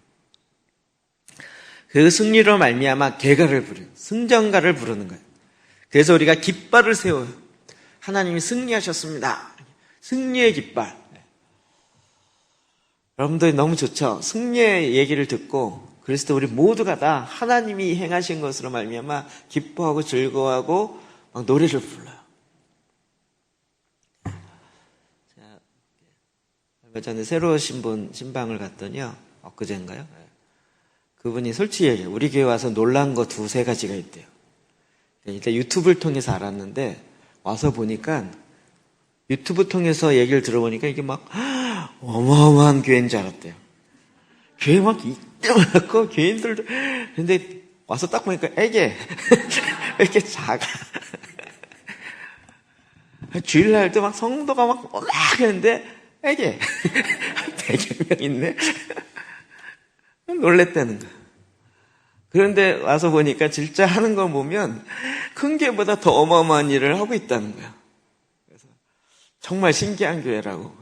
그 승리로 말미암아 개가를 부르는 승전가를 부르는 거예요. 그래서 우리가 깃발을 세워요. 하나님이 승리하셨습니다. 승리의 깃발. 여러분들이 너무 좋죠? 승리의 얘기를 듣고 그래서 우리 모두가 다 하나님이 행하신 것으로 말미암아 기뻐하고 즐거워하고 막 노래를 불러요. 얼마 전에 새로 오신 분 신방을 갔더니요. 엊그제인가요? 그분이 솔직히 얘기해요. 우리 교회 와서 놀란 거 2-3가지가 있대요. 일단 유튜브를 통해서 알았는데 와서 보니까 유튜브 통해서 얘기를 들어보니까 이게 막 어마어마한 교회인 줄 알았대요. 교회 막 이때만하고 교인들도 근데 와서 딱 보니까 애게 왜 이렇게 작아. 주일날도 막 성도가 막 오락했는데 애게 100여 명 있네. 놀랬다는 거야. 그런데 와서 보니까 진짜 하는 거 보면 큰 교회보다 더 어마어마한 일을 하고 있다는 거야. 그래서 정말 신기한 교회라고.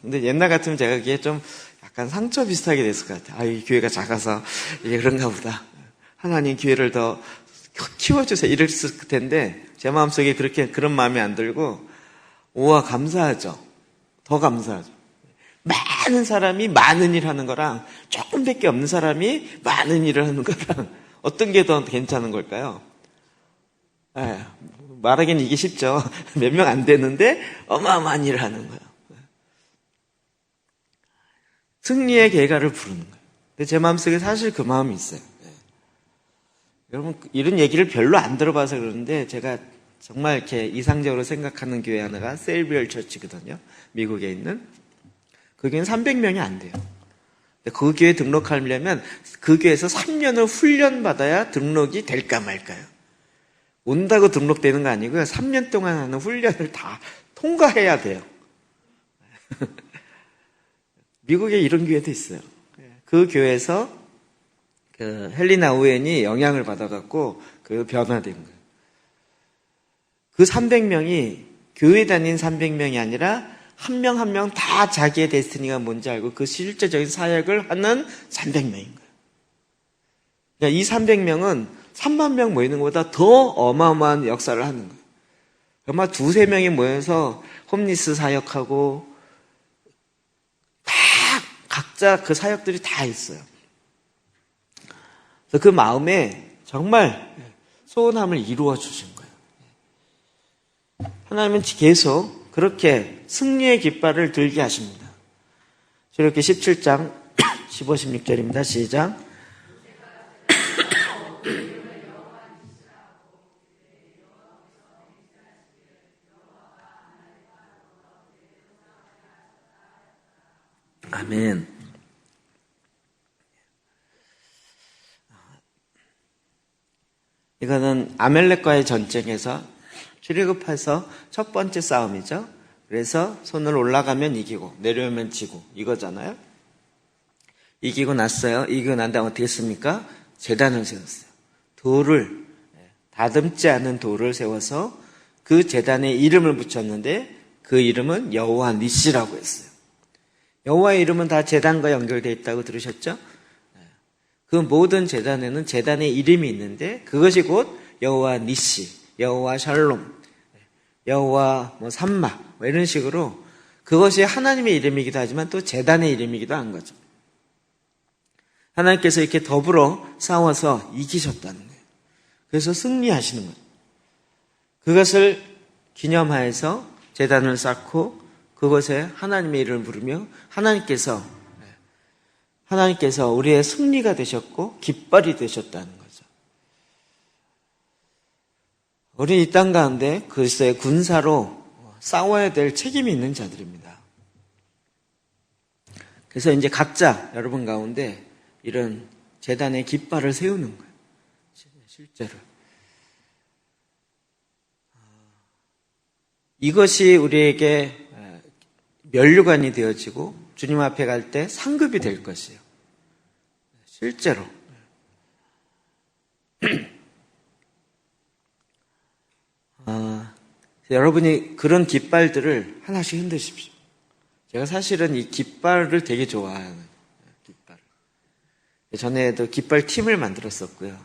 근데 옛날 같으면 제가 그게 좀 약간 상처 비슷하게 됐을 것 같아요. 이 교회가 작아서 이게 그런가 보다. 하나님 교회를 더 키워주세요. 이랬을 텐데 제 마음속에 그런 마음이 안 들고, 우와, 감사하죠. 더 감사하죠. 많은 사람이 많은 일 하는 거랑 조금밖에 없는 사람이 많은 일을 하는 거랑 어떤 게 더 괜찮은 걸까요? 말하기는 이게 쉽죠. 몇 명 안 되는데 어마어마한 일을 하는 거예요. 승리의 계가를 부르는 거예요. 근데 제 마음속에 사실 그 마음이 있어요. 여러분, 이런 얘기를 별로 안 들어봐서 그러는데 제가 정말 이렇게 이상적으로 생각하는 교회 하나가 셀비얼 처치거든요. 미국에 있는. 그 교회는 300명이 안 돼요. 그 교회 등록하려면 그 교회에서 3년을 훈련받아야 등록이 될까 말까요. 온다고 등록되는 거 아니고요. 3년 동안 하는 훈련을 다 통과해야 돼요. 미국에 이런 교회도 있어요. 그 교회에서 헬리나 오웬이 영향을 받아갖고 변화된 거예요. 그 300명이 교회 다닌 300명이 아니라 한 명 한 명 다 자기의 데스티니가 뭔지 알고 그 실제적인 사역을 하는 300명인 거예요. 그러니까 이 300명은 3만 명 모이는 것보다 더 어마어마한 역사를 하는 거예요. 아마 두세 명이 모여서 홈리스 사역하고 다 각자 그 사역들이 다 있어요. 그래서 그 마음에 정말 소원함을 이루어 주신 거예요. 하나님은 계속 그렇게 승리의 깃발을 들게 하십니다. 이렇게 17장 15, 16절입니다. 시작. 아멘. 이거는 아멜렉과의 전쟁에서 출애굽해서 첫 번째 싸움이죠. 그래서 손을 올라가면 이기고 내려오면 지고 이거잖아요. 이기고 났어요. 이기고 난 다음 어떻게 했습니까? 제단을 세웠어요. 돌을, 다듬지 않은 돌을 세워서 그 제단에 이름을 붙였는데 그 이름은 여호와 니시라고 했어요. 여호와의 이름은 다 제단과 연결되어 있다고 들으셨죠? 그 모든 제단에는 제단의 이름이 있는데 그것이 곧 여호와 니시, 여호와 샬롬, 여호와 삼마 이런 식으로 그것이 하나님의 이름이기도 하지만 또 제단의 이름이기도 한 거죠. 하나님께서 이렇게 더불어 싸워서 이기셨다는 거예요. 그래서 승리하시는 거예요. 그것을 기념하여서 제단을 쌓고 그것에 하나님의 이름을 부르며 하나님께서 우리의 승리가 되셨고 깃발이 되셨다는 거죠. 우리 이 땅 가운데 글쎄 군사로 싸워야 될 책임이 있는 자들입니다. 그래서 이제 각자 여러분 가운데 이런 제단의 깃발을 세우는 거예요. 실제로. 이것이 우리에게 면류관이 되어지고 주님 앞에 갈 때 상급이 될 것이에요. 실제로. 여러분이 그런 깃발들을 하나씩 흔드십시오. 제가 사실은 이 깃발을 되게 좋아하는 깃발을. 전에도 깃발 팀을 만들었었고요.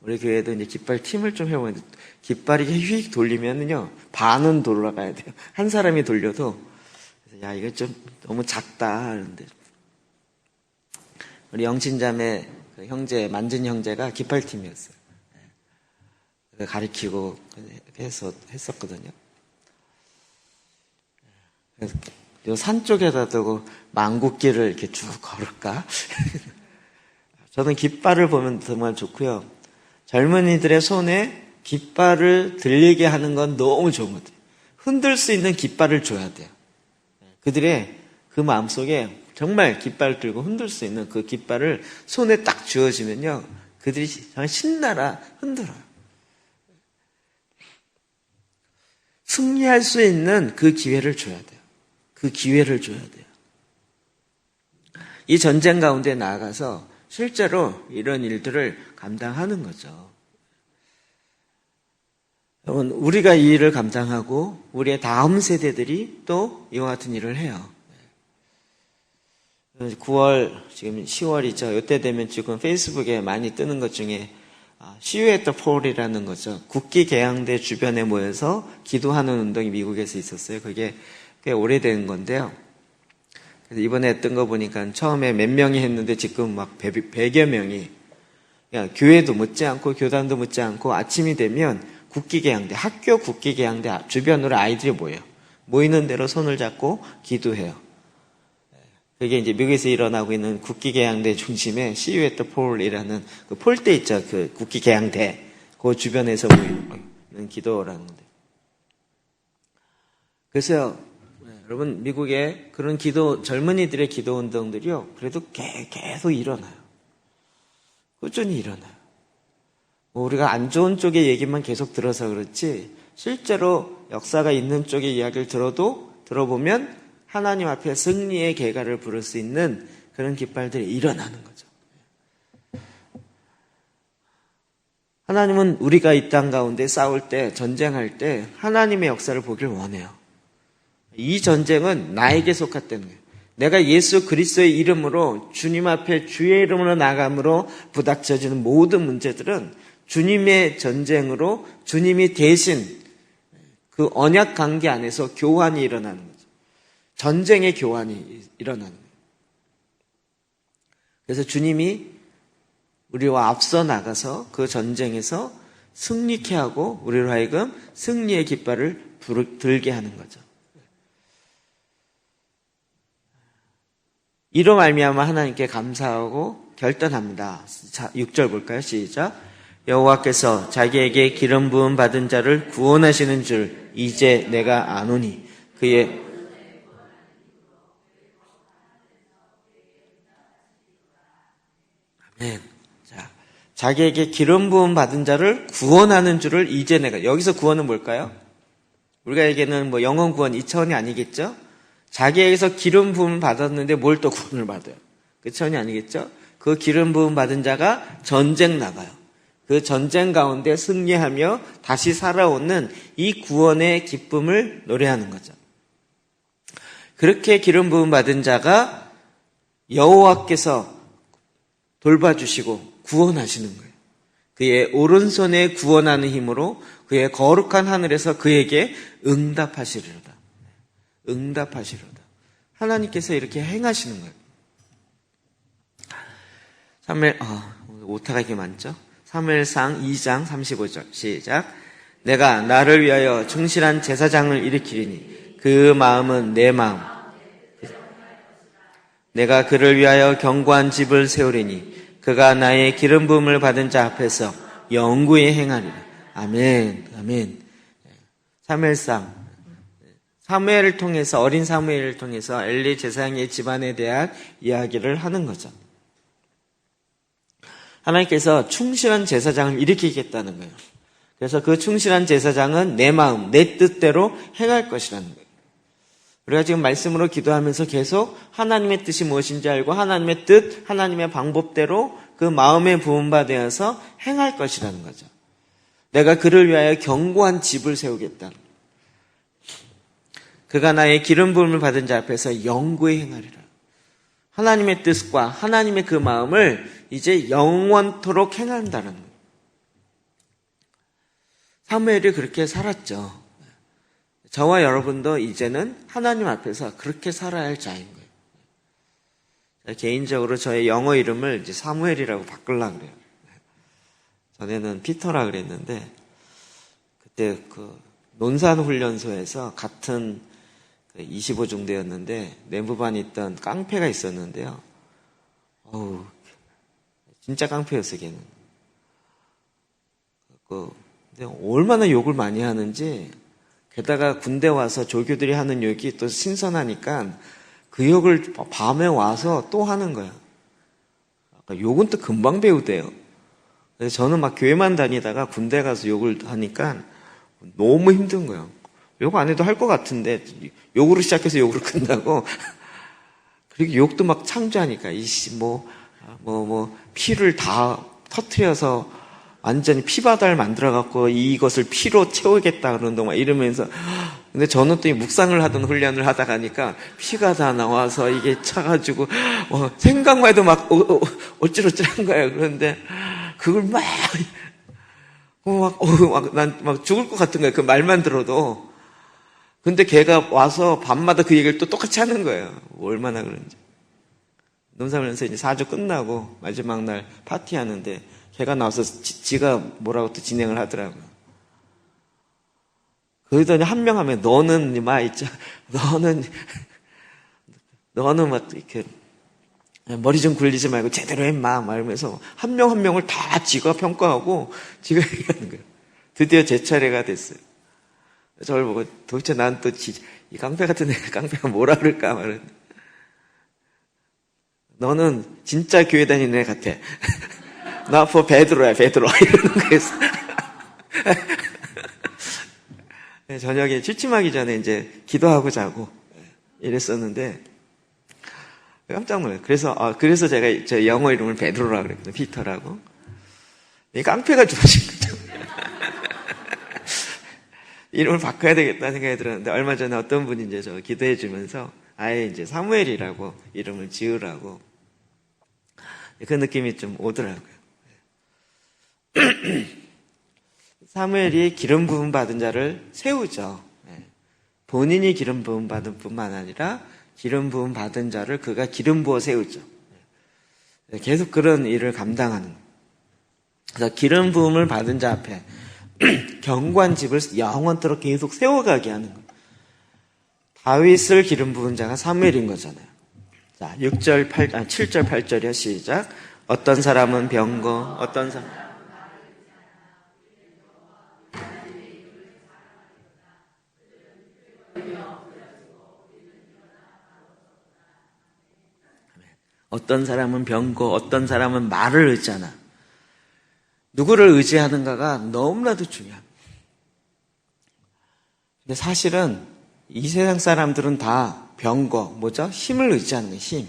우리 교회도 이제 깃발 팀을 좀 해보는데 깃발이 휙 돌리면은요 반은 돌아가야 돼요. 한 사람이 돌려도 야 이거 좀 너무 작다 하는데 우리 영친자매 그 형제 만진 형제가 깃발 팀이었어요. 가리키고 했었거든요. 그래서 요 산 쪽에다 두고 망국길을 이렇게 쭉 걸을까? 저는 깃발을 보면 정말 좋고요. 젊은이들의 손에 깃발을 들리게 하는 건 너무 좋은 것 같아요. 흔들 수 있는 깃발을 줘야 돼요. 그들의 그 마음속에 정말 깃발을 들고 흔들 수 있는 그 깃발을 손에 딱 쥐어지면요. 그들이 정말 신나라 흔들어요. 승리할 수 있는 그 기회를 줘야 돼요. 그 기회를 줘야 돼요. 이 전쟁 가운데 나아가서 실제로 이런 일들을 감당하는 거죠. 여러분, 우리가 이 일을 감당하고 우리의 다음 세대들이 또 이와 같은 일을 해요. 9월, 지금 10월이죠. 이때 되면 지금 페이스북에 많이 뜨는 것 중에 See you at the Poll이라는 거죠. 국기 개양대 주변에 모여서 기도하는 운동이 미국에서 있었어요. 그게 꽤 오래된 건데요. 그래서 이번에 했던 거 보니까 처음에 몇 명이 했는데 지금 막 100여 명이, 그냥 교회도 묻지 않고 교단도 묻지 않고 아침이 되면 국기개양대, 학교 국기개양대 주변으로 아이들이 모여요. 모이는 대로 손을 잡고 기도해요. 그게 이제 미국에서 일어나고 있는 국기개양대 중심에 See you at the Poll이라는 그 폴대 있죠. 그 국기개양대. 그 주변에서 모이는 기도라는 건데. 그래서 여러분, 미국의 그런 젊은이들의 기도 운동들이요. 그래도 계속 일어나요. 꾸준히 일어나요. 우리가 안 좋은 쪽의 얘기만 계속 들어서 그렇지, 실제로 역사가 있는 쪽의 이야기를 들어보면 하나님 앞에 승리의 계가를 부를 수 있는 그런 깃발들이 일어나는 거죠. 하나님은 우리가 이 땅 가운데 싸울 때, 전쟁할 때 하나님의 역사를 보길 원해요. 이 전쟁은 나에게 속했다는 거예요. 내가 예수 그리스도의 이름으로, 주님 앞에 주의 이름으로 나감으로 부닥쳐지는 모든 문제들은 주님의 전쟁으로 주님이 대신 그 언약 관계 안에서 교환이 일어나는 거죠. 전쟁의 교환이 일어나는 거예요. 그래서 주님이 우리와 앞서 나가서 그 전쟁에서 승리케 하고 우리로 하여금 승리의 깃발을 들게 하는 거죠. 이로 말미암아 하나님께 감사하고 결단합니다. 6절 볼까요? 시작. 여호와께서 자기에게 기름 부음 받은 자를 구원하시는 줄 이제 내가 아노니 그의 아멘. 자, 자기에게 기름 부음 받은 자를 구원하는 줄을 이제 내가, 여기서 구원은 뭘까요? 우리가 얘기하는 뭐 영혼 구원 이 차원이 아니겠죠? 자기에게서 기름 부음 받았는데 뭘 또 구원을 받아요? 그 차원이 아니겠죠? 그 기름 부음 받은 자가 전쟁 나가요. 그 전쟁 가운데 승리하며 다시 살아오는 이 구원의 기쁨을 노래하는 거죠. 그렇게 기름 부음 받은 자가 여호와께서 돌봐주시고 구원하시는 거예요. 그의 오른손에 구원하는 힘으로 그의 거룩한 하늘에서 그에게 응답하시리로다. 응답하시리로다. 하나님께서 이렇게 행하시는 거예요. 오타가 이렇게 많죠? 사무엘상 2장 35절 시작. 내가 나를 위하여 충실한 제사장을 일으키리니 그 마음은 내 마음. 내가 그를 위하여 견고한 집을 세우리니 그가 나의 기름 부음을 받은 자 앞에서 영구히 행하리라. 아멘. 아멘. 사무엘을 통해서, 어린 사무엘을 통해서 엘리 제사장의 집안에 대한 이야기를 하는 거죠. 하나님께서 충실한 제사장을 일으키겠다는 거예요. 그래서 그 충실한 제사장은 내 마음, 내 뜻대로 행할 것이라는 거예요. 우리가 지금 말씀으로 기도하면서 계속 하나님의 뜻이 무엇인지 알고 하나님의 뜻, 하나님의 방법대로 그 마음에 부음받아서 행할 것이라는 거죠. 내가 그를 위하여 견고한 집을 세우겠다. 그가 나의 기름 부음을 받은 자 앞에서 영구히 행하리라. 하나님의 뜻과 하나님의 그 마음을 이제 영원토록 행한다는 거예요. 사무엘이 그렇게 살았죠. 저와 여러분도 이제는 하나님 앞에서 그렇게 살아야 할 자인 거예요. 개인적으로 저의 영어 이름을 이제 사무엘이라고 바꾸려고 그래요. 전에는 피터라 그랬는데, 그때 그 논산훈련소에서 같은 25중대였는데 내무반에 있던 깡패가 있었는데요. 진짜 깡패였어요, 걔는. 근데 얼마나 욕을 많이 하는지, 게다가 군대 와서 조교들이 하는 욕이 또 신선하니까 그 욕을 밤에 와서 또 하는 거야. 욕은 또 금방 배우대요. 그래서 저는 막 교회만 다니다가 군대 가서 욕을 하니까 너무 힘든 거예요. 욕 안 해도 할 것 같은데 욕으로 시작해서 욕으로 끝나고, 그리고 욕도 막 창조하니까 피를 다 터트려서 완전히 피바다를 만들어갖고 이것을 피로 채우겠다 그런다 막 이러면서, 근데 저는 또 이 묵상을 하던 훈련을 하다 가니까 피가 다 나와서 이게 차가지고 생각만 해도 막 어찌러찌한 거예요. 그런데 그걸 난 막 죽을 것 같은 거예요. 그 말만 들어도. 근데 걔가 와서 밤마다 그 얘기를 또 똑같이 하는 거예요. 얼마나 그런지. 논사하면서 이제 4주 끝나고 마지막 날 파티하는데 걔가 나와서 지가 뭐라고 또 진행을 하더라고요. 그러더니 한 명 하면 너는 막 이렇게 머리 좀 굴리지 말고 제대로 해마 말하면서 한 명 한 명을 다 지가 평가하고 지가 얘기하는 거예요. 드디어 제 차례가 됐어요. 저를 보고 도대체 난 또 이 깡패 같은 깡패가 뭐라 그럴까 말은. 너는 진짜 교회 다니는 애 같아. 나 앞으로 베드로야, 베드로. 이러는 거였어. 저녁에 취침하기 전에 이제 기도하고 자고 이랬었는데 깜짝 놀랐어요. 그래서 제가 제 영어 이름을 베드로라고 그랬거든요. 피터라고. 이 깡패가 좋아진 거죠. 이름을 바꿔야 되겠다는 생각이 들었는데 얼마 전에 어떤 분이 이제 저 기도해 주면서 아예 이제 사무엘이라고 이름을 지으라고 그 느낌이 좀 오더라고요. 사무엘이 기름 부음 받은 자를 세우죠. 본인이 기름 부음 받은 뿐만 아니라 기름 부음 받은 자를 그가 기름 부어 세우죠. 계속 그런 일을 감당하는. 그래서 기름 부음을 받은 자 앞에 경관집을 영원토록 계속 세워가게 하는 거예요. 다윗을 기름 부은 자가 사무엘인 거잖아요. 자, 7절 8절이요. 시작. 어떤 사람은 병거, 어떤 사람 어떤 사람은 병거, 어떤 사람은 말을 의지하나. 누구를 의지하는가가 너무나도 중요합니다. 근데 사실은 이 세상 사람들은 다 병거, 뭐죠? 힘을 의지하는 거예요, 힘.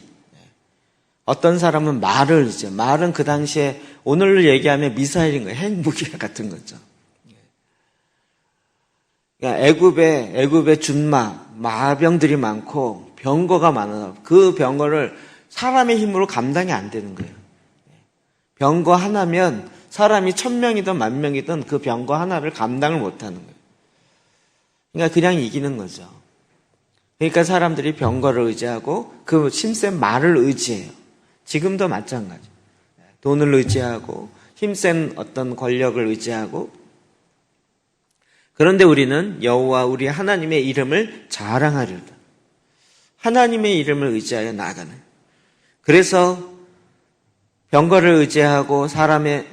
어떤 사람은 말을 의지해요. 말은 그 당시에 오늘로 얘기하면 미사일인 거예요. 핵무기 같은 거죠. 그러니까 애굽에 마병들이 많고 병거가 많아요. 그 병거를 사람의 힘으로 감당이 안 되는 거예요. 병거 하나면 사람이 1000명이든 10,000명이든 그 병거 하나를 감당을 못 하는 거예요. 그러니까 그냥 이기는 거죠. 그러니까 사람들이 병거를 의지하고 그 힘센 말을 의지해요. 지금도 마찬가지. 돈을 의지하고 힘센 어떤 권력을 의지하고. 그런데 우리는 여호와 우리 하나님의 이름을 자랑하려다. 하나님의 이름을 의지하여 나아가는. 그래서 병거를 의지하고 사람의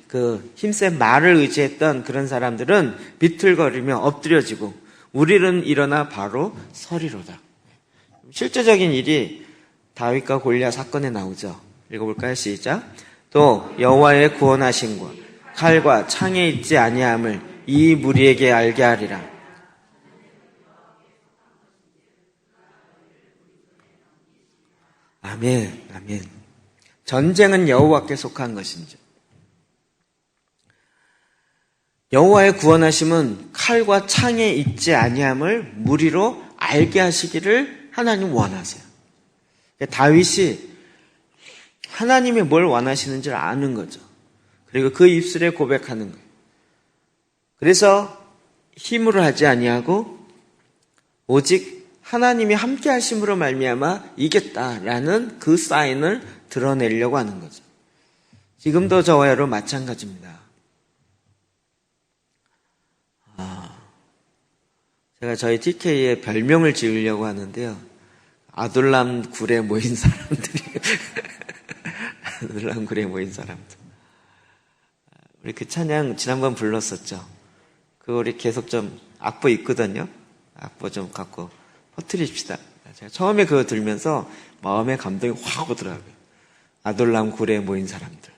그 힘센 말을 의지했던 그런 사람들은 비틀거리며 엎드려지고 우리는 일어나 바로 서리로다. 실제적인 일이 다윗과 골리앗 사건에 나오죠. 읽어볼까요? 시작. 또 여호와의 구원하심과 칼과 창에 있지 아니함을 이 무리에게 알게 하리라. 아멘, 아멘. 전쟁은 여호와께 속한 것인지. 여호와의 구원하심은 칼과 창에 있지 아니함을 무리로 알게 하시기를 하나님 원하세요. 다윗이 하나님이 뭘 원하시는지를 아는 거죠. 그리고 그 입술에 고백하는 거예요. 그래서 힘으로 하지 아니하고 오직 하나님이 함께 하심으로 말미암아 이겼다라는 그 사인을 드러내려고 하는 거죠. 지금도 저와 여러분 마찬가지입니다. 제가 저희 TK에 별명을 지으려고 하는데요. 아둘람 굴에 모인 사람들이 아둘람 굴에 모인 사람들. 우리 그 찬양 지난번 불렀었죠. 그거 우리 계속 좀 악보 있거든요. 악보 좀 갖고 퍼뜨립시다. 제가 처음에 그거 들으면서 마음에 감동이 확 오더라고요. 아둘람 굴에 모인 사람들.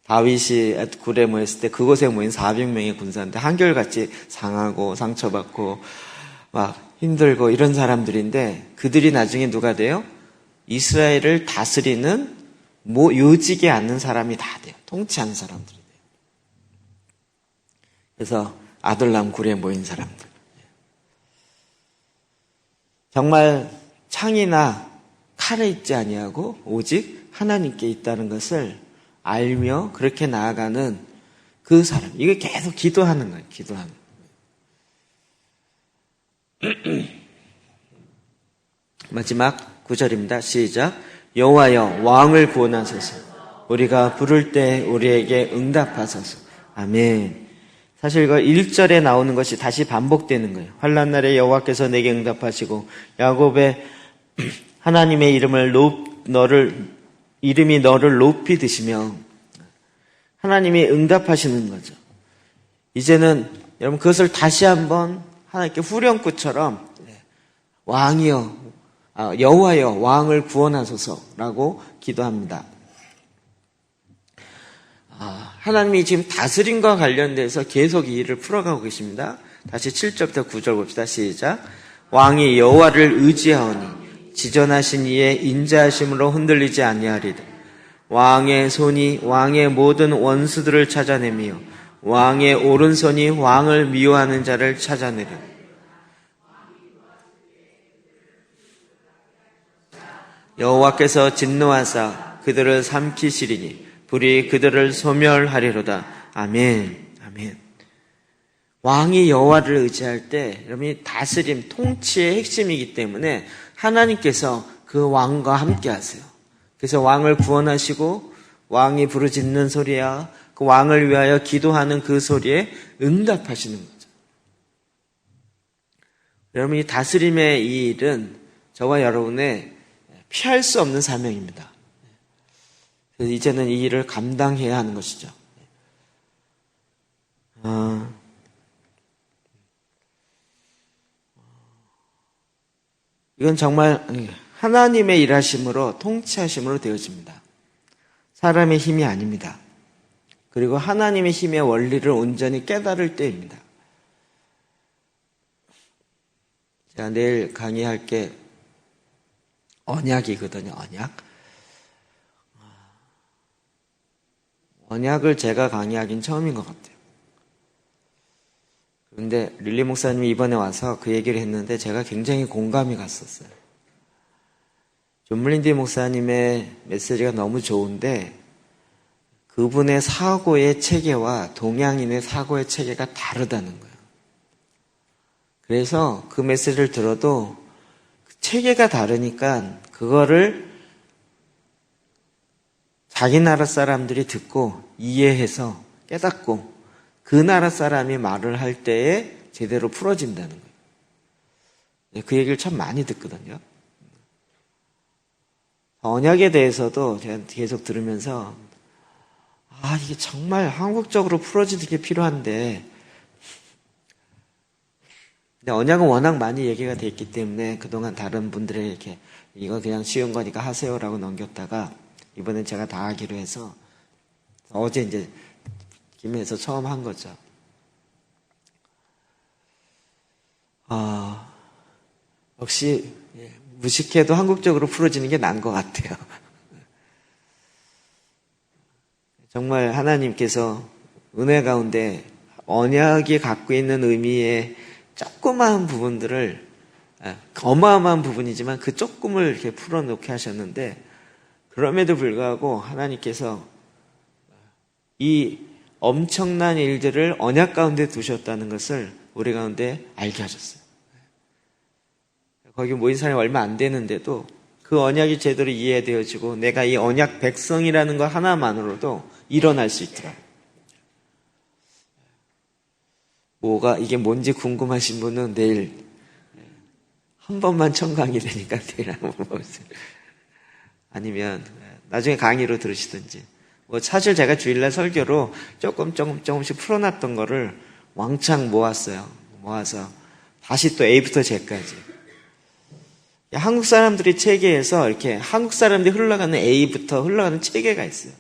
다윗이 굴에 모였을 때 그곳에 모인 400명의 군사인데 한결같이 상하고 상처받고 막 힘들고 이런 사람들인데 그들이 나중에 누가 돼요? 이스라엘을 다스리는 요직에 앉는 사람이 다 돼요. 통치하는 사람들이 돼요. 그래서 아둘람 굴에 모인 사람들. 정말 창이나 칼에 있지 아니하고 오직 하나님께 있다는 것을 알며 그렇게 나아가는 그 사람. 이게 계속 기도하는 거예요. 기도하는 거예요. 마지막 9절입니다. 시작. 여호와여 왕을 구원하소서. 우리가 부를 때 우리에게 응답하소서. 아멘. 사실 이거 1절에 나오는 것이 다시 반복되는 거예요. 환난 날에 여호와께서 내게 응답하시고 야곱의 하나님의 이름이 너를 높이 드시며 하나님이 응답하시는 거죠. 이제는 여러분 그것을 다시 한번 하나님께 후렴구처럼 왕이여 여호와여 왕을 구원하소서라고 기도합니다. 하나님이 지금 다스림과 관련돼서 계속 이 일을 풀어가고 계십니다. 다시 7절부터 9절 봅시다. 시작. 왕이 여호와를 의지하오니 지전하신 이의 인자하심으로 흔들리지 아니하리라. 왕의 손이 왕의 모든 원수들을 찾아내며 왕의 오른손이 왕을 미워하는 자를 찾아내리라. 여호와께서 진노하사 그들을 삼키시리니 불이 그들을 소멸하리로다. 아멘. 아멘. 왕이 여호와를 의지할 때 여러분이 다스림, 통치의 핵심이기 때문에 하나님께서 그 왕과 함께 하세요. 그래서 왕을 구원하시고 왕이 부르짖는 소리야 그 왕을 위하여 기도하는 그 소리에 응답하시는 거죠. 여러분이 다스림의 이 일은 저와 여러분의 피할 수 없는 사명입니다. 그래서 이제는 이 일을 감당해야 하는 것이죠. 이건 정말 하나님의 일하심으로 통치하심으로 되어집니다. 사람의 힘이 아닙니다. 그리고 하나님의 힘의 원리를 온전히 깨달을 때입니다. 제가 내일 강의할 게 언약이거든요. 언약을 제가 강의하긴 처음인 것 같아요. 그런데 릴리 목사님이 이번에 와서 그 얘기를 했는데 제가 굉장히 공감이 갔었어요. 존 물린디 목사님의 메시지가 너무 좋은데 그분의 사고의 체계와 동양인의 사고의 체계가 다르다는 거예요. 그래서 그 메시지를 들어도 체계가 다르니까 그거를 자기 나라 사람들이 듣고 이해해서 깨닫고 그 나라 사람이 말을 할 때에 제대로 풀어진다는 거예요. 그 얘기를 참 많이 듣거든요. 언약에 대해서도 제가 계속 들으면서 이게 정말 한국적으로 풀어지는 게 필요한데 근데 언약은 워낙 많이 얘기가 돼 있기 때문에 그동안 다른 분들에게 이렇게 이거 그냥 쉬운 거니까 하세요라고 넘겼다가 이번엔 제가 다 하기로 해서 어제 이제 김해에서 처음 한 거죠. 역시 무식해도 한국적으로 풀어지는 게 나은 것 같아요. 정말 하나님께서 은혜 가운데 언약이 갖고 있는 의미의 조그마한 부분들을 어마어마한 부분이지만 그 조금을 이렇게 풀어놓게 하셨는데 그럼에도 불구하고 하나님께서 이 엄청난 일들을 언약 가운데 두셨다는 것을 우리 가운데 알게 하셨어요. 거기 모인 사람이 얼마 안 되는데도 그 언약이 제대로 이해되어지고 내가 이 언약 백성이라는 것 하나만으로도 일어날 수 있더라고요. 이게 뭔지 궁금하신 분은 내일 한 번만 청강이 되니까 내일 한번 보세요. 아니면 나중에 강의로 들으시든지. 사실 제가 주일날 설교로 조금씩 풀어놨던 거를 왕창 모았어요. 모아서 다시 또 A부터 Z까지. 한국 사람들이 체계에서 이렇게 한국 사람들이 흘러가는 A부터 흘러가는 체계가 있어요.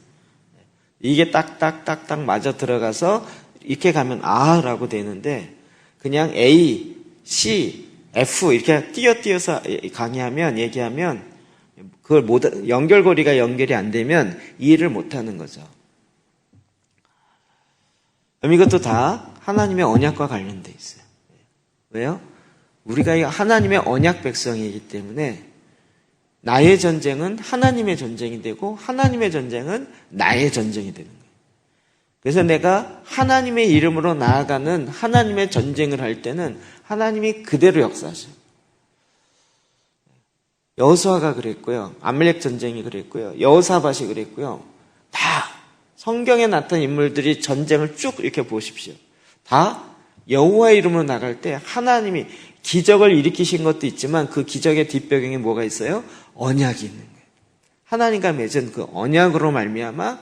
이게 딱딱딱딱 맞아 들어가서 이렇게 가면 라고 되는데 그냥 A, C, F 이렇게 띄어서 얘기하면 그걸 연결고리가 연결이 안 되면 이해를 못 하는 거죠. 그럼 이것도 다 하나님의 언약과 관련돼 있어요. 왜요? 우리가 하나님의 언약 백성이기 때문에 나의 전쟁은 하나님의 전쟁이 되고 하나님의 전쟁은 나의 전쟁이 되는 거예요. 그래서 내가 하나님의 이름으로 나아가는 하나님의 전쟁을 할 때는 하나님이 그대로 역사하셔요. 여호수아가 그랬고요. 아말렉 전쟁이 그랬고요. 여호사밧이 그랬고요. 다 성경에 나타난 인물들이 전쟁을 쭉 이렇게 보십시오. 다 여호와의 이름으로 나갈 때 하나님이 기적을 일으키신 것도 있지만 그 기적의 뒷배경에 뭐가 있어요? 언약이 있는 거예요. 하나님과 맺은 그 언약으로 말미암아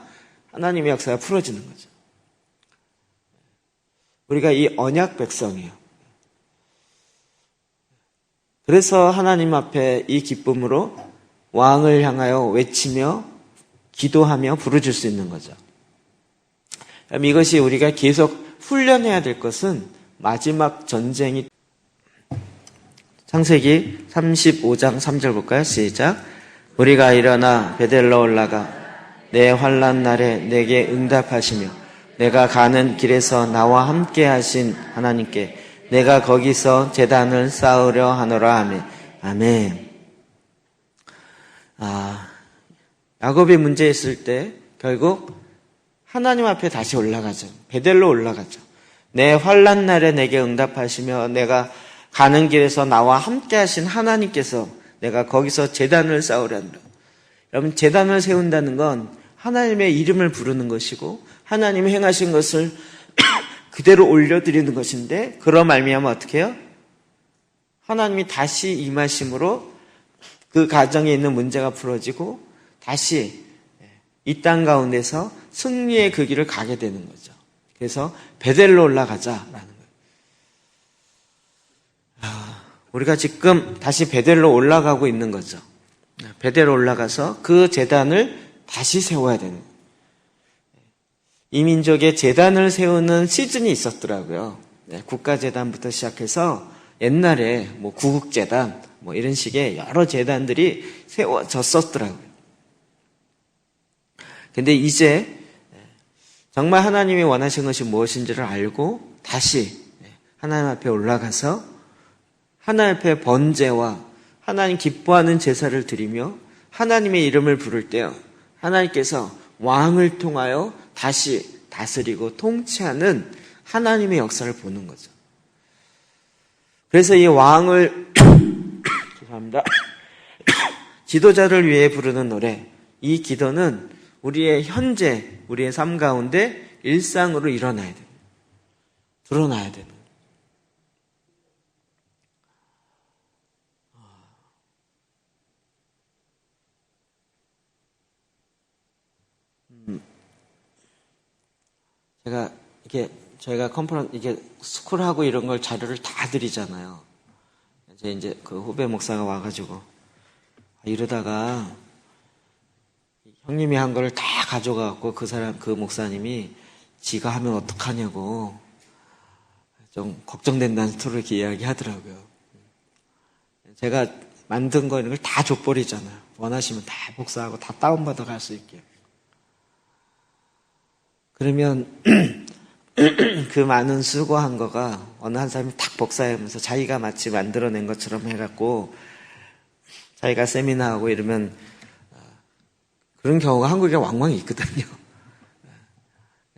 하나님의 역사가 풀어지는 거죠. 우리가 이 언약 백성이에요. 그래서 하나님 앞에 이 기쁨으로 왕을 향하여 외치며 기도하며 부르짖을 수 있는 거죠. 그럼 이것이 우리가 계속 훈련해야 될 것은 마지막 전쟁이 창세기 35장 3절 볼까요? 시작. 우리가 일어나 베델로 올라가 내 환난 날에 내게 응답하시며 내가 가는 길에서 나와 함께 하신 하나님께 내가 거기서 제단을 쌓으려 하노라 하며 아멘. 야곱이 문제 있을 때 결국 하나님 앞에 다시 올라가죠. 베델로 올라가죠. 내 환난 날에 내게 응답하시며 내가 가는 길에서 나와 함께 하신 하나님께서 내가 거기서 제단을 쌓으려 한다. 여러분, 제단을 세운다는 건 하나님의 이름을 부르는 것이고 하나님이 행하신 것을 그대로 올려드리는 것인데 그런 말미암아 어떻게 해요? 하나님이 다시 임하심으로 그 가정에 있는 문제가 풀어지고 다시 이 땅 가운데서 승리의 그 길을 가게 되는 거죠. 그래서 베델로 올라가자라는 거예요. 우리가 지금 다시 베델로 올라가고 있는 거죠. 베델로 올라가서 그 제단을 다시 세워야 되는 거예요. 이 민족의 제단을 세우는 시즌이 있었더라고요. 국가제단부터 시작해서 옛날에 뭐 구국제단 뭐 이런 식의 여러 제단들이 세워졌었더라고요. 근데 이제 정말 하나님이 원하신 것이 무엇인지를 알고 다시 하나님 앞에 올라가서 하나님 앞에 번제와 하나님 기뻐하는 제사를 드리며 하나님의 이름을 부를 때요. 하나님께서 왕을 통하여 다시 다스리고 통치하는 하나님의 역사를 보는 거죠. 그래서 이 왕을 죄송합니다. 지도자를 위해 부르는 노래, 이 기도는 우리의 현재, 우리의 삶 가운데 일상으로 일어나야 됩니다. 드러나야 되는. 저희가 이게 스쿨하고 이런 걸 자료를 다 드리잖아요. 이제 그 후배 목사가 와가지고 이러다가 형님이 한 거를 다 가져가갖고 그 목사님이 지가 하면 어떡하냐고 좀 걱정된다는 투로 이렇게 이야기하더라고요. 제가 만든 거 이런 걸 다 줘버리잖아요. 원하시면 다 복사하고 다 다운받아 갈 수 있게. 그러면 그 많은 수고한 거가 어느 한 사람이 탁 복사하면서 자기가 마치 만들어낸 것처럼 해갖고 자기가 세미나하고 이러면 그런 경우가 한국에 왕왕 있거든요.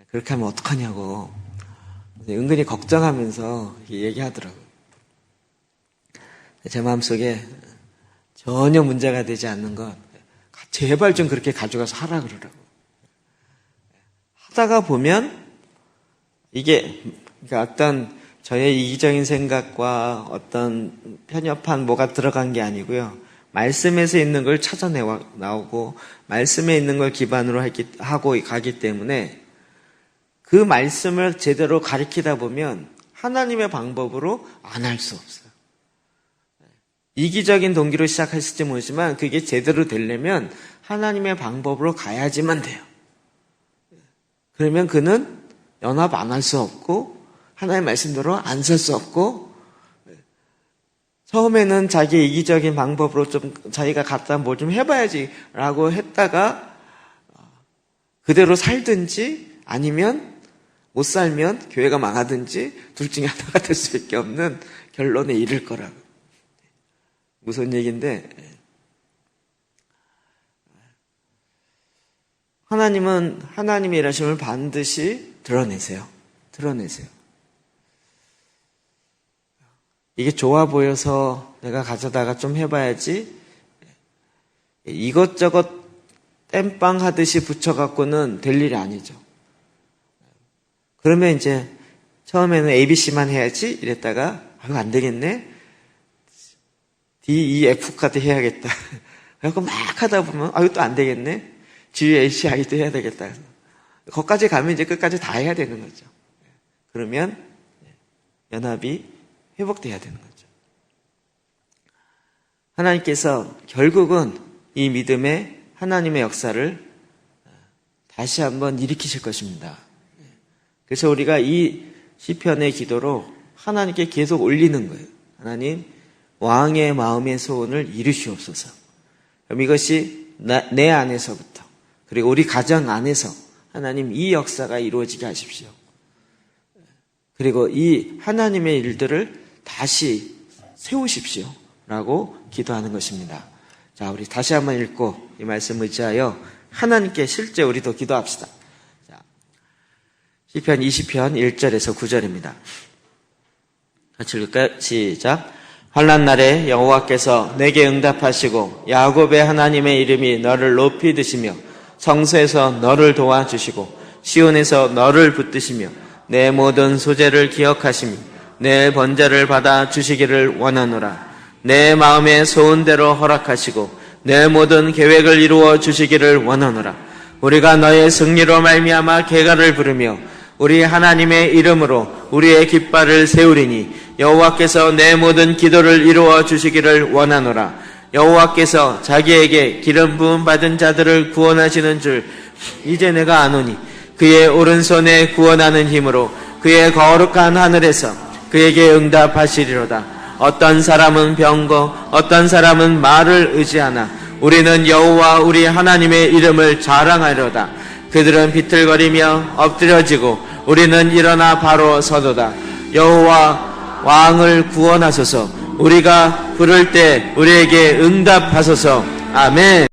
그렇게 하면 어떡하냐고 은근히 걱정하면서 얘기하더라고요. 제 마음속에 전혀 문제가 되지 않는 건 제발 좀 그렇게 가져가서 하라 그러라고. 하다가 보면 이게 그러니까 어떤 저의 이기적인 생각과 어떤 편협한 뭐가 들어간 게 아니고요. 말씀에서 있는 걸 찾아내 나오고 말씀에 있는 걸 기반으로 하고 가기 때문에 그 말씀을 제대로 가리키다 보면 하나님의 방법으로 안 할 수 없어요. 이기적인 동기로 시작했을지 모르지만 그게 제대로 되려면 하나님의 방법으로 가야지만 돼요. 그러면 그는 연합 안 할 수 없고 하나님의 말씀대로 안 설 수 없고 처음에는 자기의 이기적인 방법으로 좀 자기가 갖다 뭘 좀 해봐야지 라고 했다가 그대로 살든지 아니면 못 살면 교회가 망하든지 둘 중에 하나가 될 수밖에 없는 결론에 이를 거라고. 무슨 얘기인데, 하나님은 하나님의 일하심을 반드시 드러내세요. 이게 좋아 보여서 내가 가져다가 좀 해봐야지, 이것저것 땜빵 하듯이 붙여갖고는 될 일이 아니죠. 그러면 이제 처음에는 ABC만 해야지 이랬다가 이거 안 되겠네, D, E, F까지 해야겠다. 그래서 막 하다 보면 이것도 안 되겠네, G, H, I도 해야 되겠다. 거기까지 가면 이제 끝까지 다 해야 되는 거죠. 그러면 연합이 회복돼야 되는 거죠. 하나님께서 결국은 이 믿음의 하나님의 역사를 다시 한번 일으키실 것입니다. 그래서 우리가 이 시편의 기도로 하나님께 계속 올리는 거예요. 하나님, 왕의 마음의 소원을 이루시옵소서. 그럼 이것이 내 안에서부터, 그리고 우리 가정 안에서 하나님 이 역사가 이루어지게 하십시오. 그리고 이 하나님의 일들을 다시 세우십시오 라고 기도하는 것입니다. 자, 우리 다시 한번 읽고 이 말씀 의지하여 하나님께 실제 우리도 기도합시다. 자, 시편 20편 1절에서 9절입니다. 같이 읽을까요? 시작. 환난 날에 여호와께서 내게 응답하시고 야곱의 하나님의 이름이 너를 높이 드시며 성소에서 너를 도와주시고 시온에서 너를 붙드시며 내 모든 소재를 기억하시며 내 번제를 받아 주시기를 원하노라. 내 마음의 소원대로 허락하시고 내 모든 계획을 이루어 주시기를 원하노라. 우리가 너의 승리로 말미암아 계가를 부르며 우리 하나님의 이름으로 우리의 깃발을 세우리니 여호와께서 내 모든 기도를 이루어 주시기를 원하노라. 여호와께서 자기에게 기름 부음 받은 자들을 구원하시는 줄 이제 내가 아노니 그의 오른손에 구원하는 힘으로 그의 거룩한 하늘에서 그에게 응답하시리로다. 어떤 사람은 병거, 어떤 사람은 말을 의지하나 우리는 여호와 우리 하나님의 이름을 자랑하리로다. 그들은 비틀거리며 엎드려지고 우리는 일어나 바로 서도다. 여호와 왕을 구원하소서. 우리가 부를 때 우리에게 응답하소서. 아멘.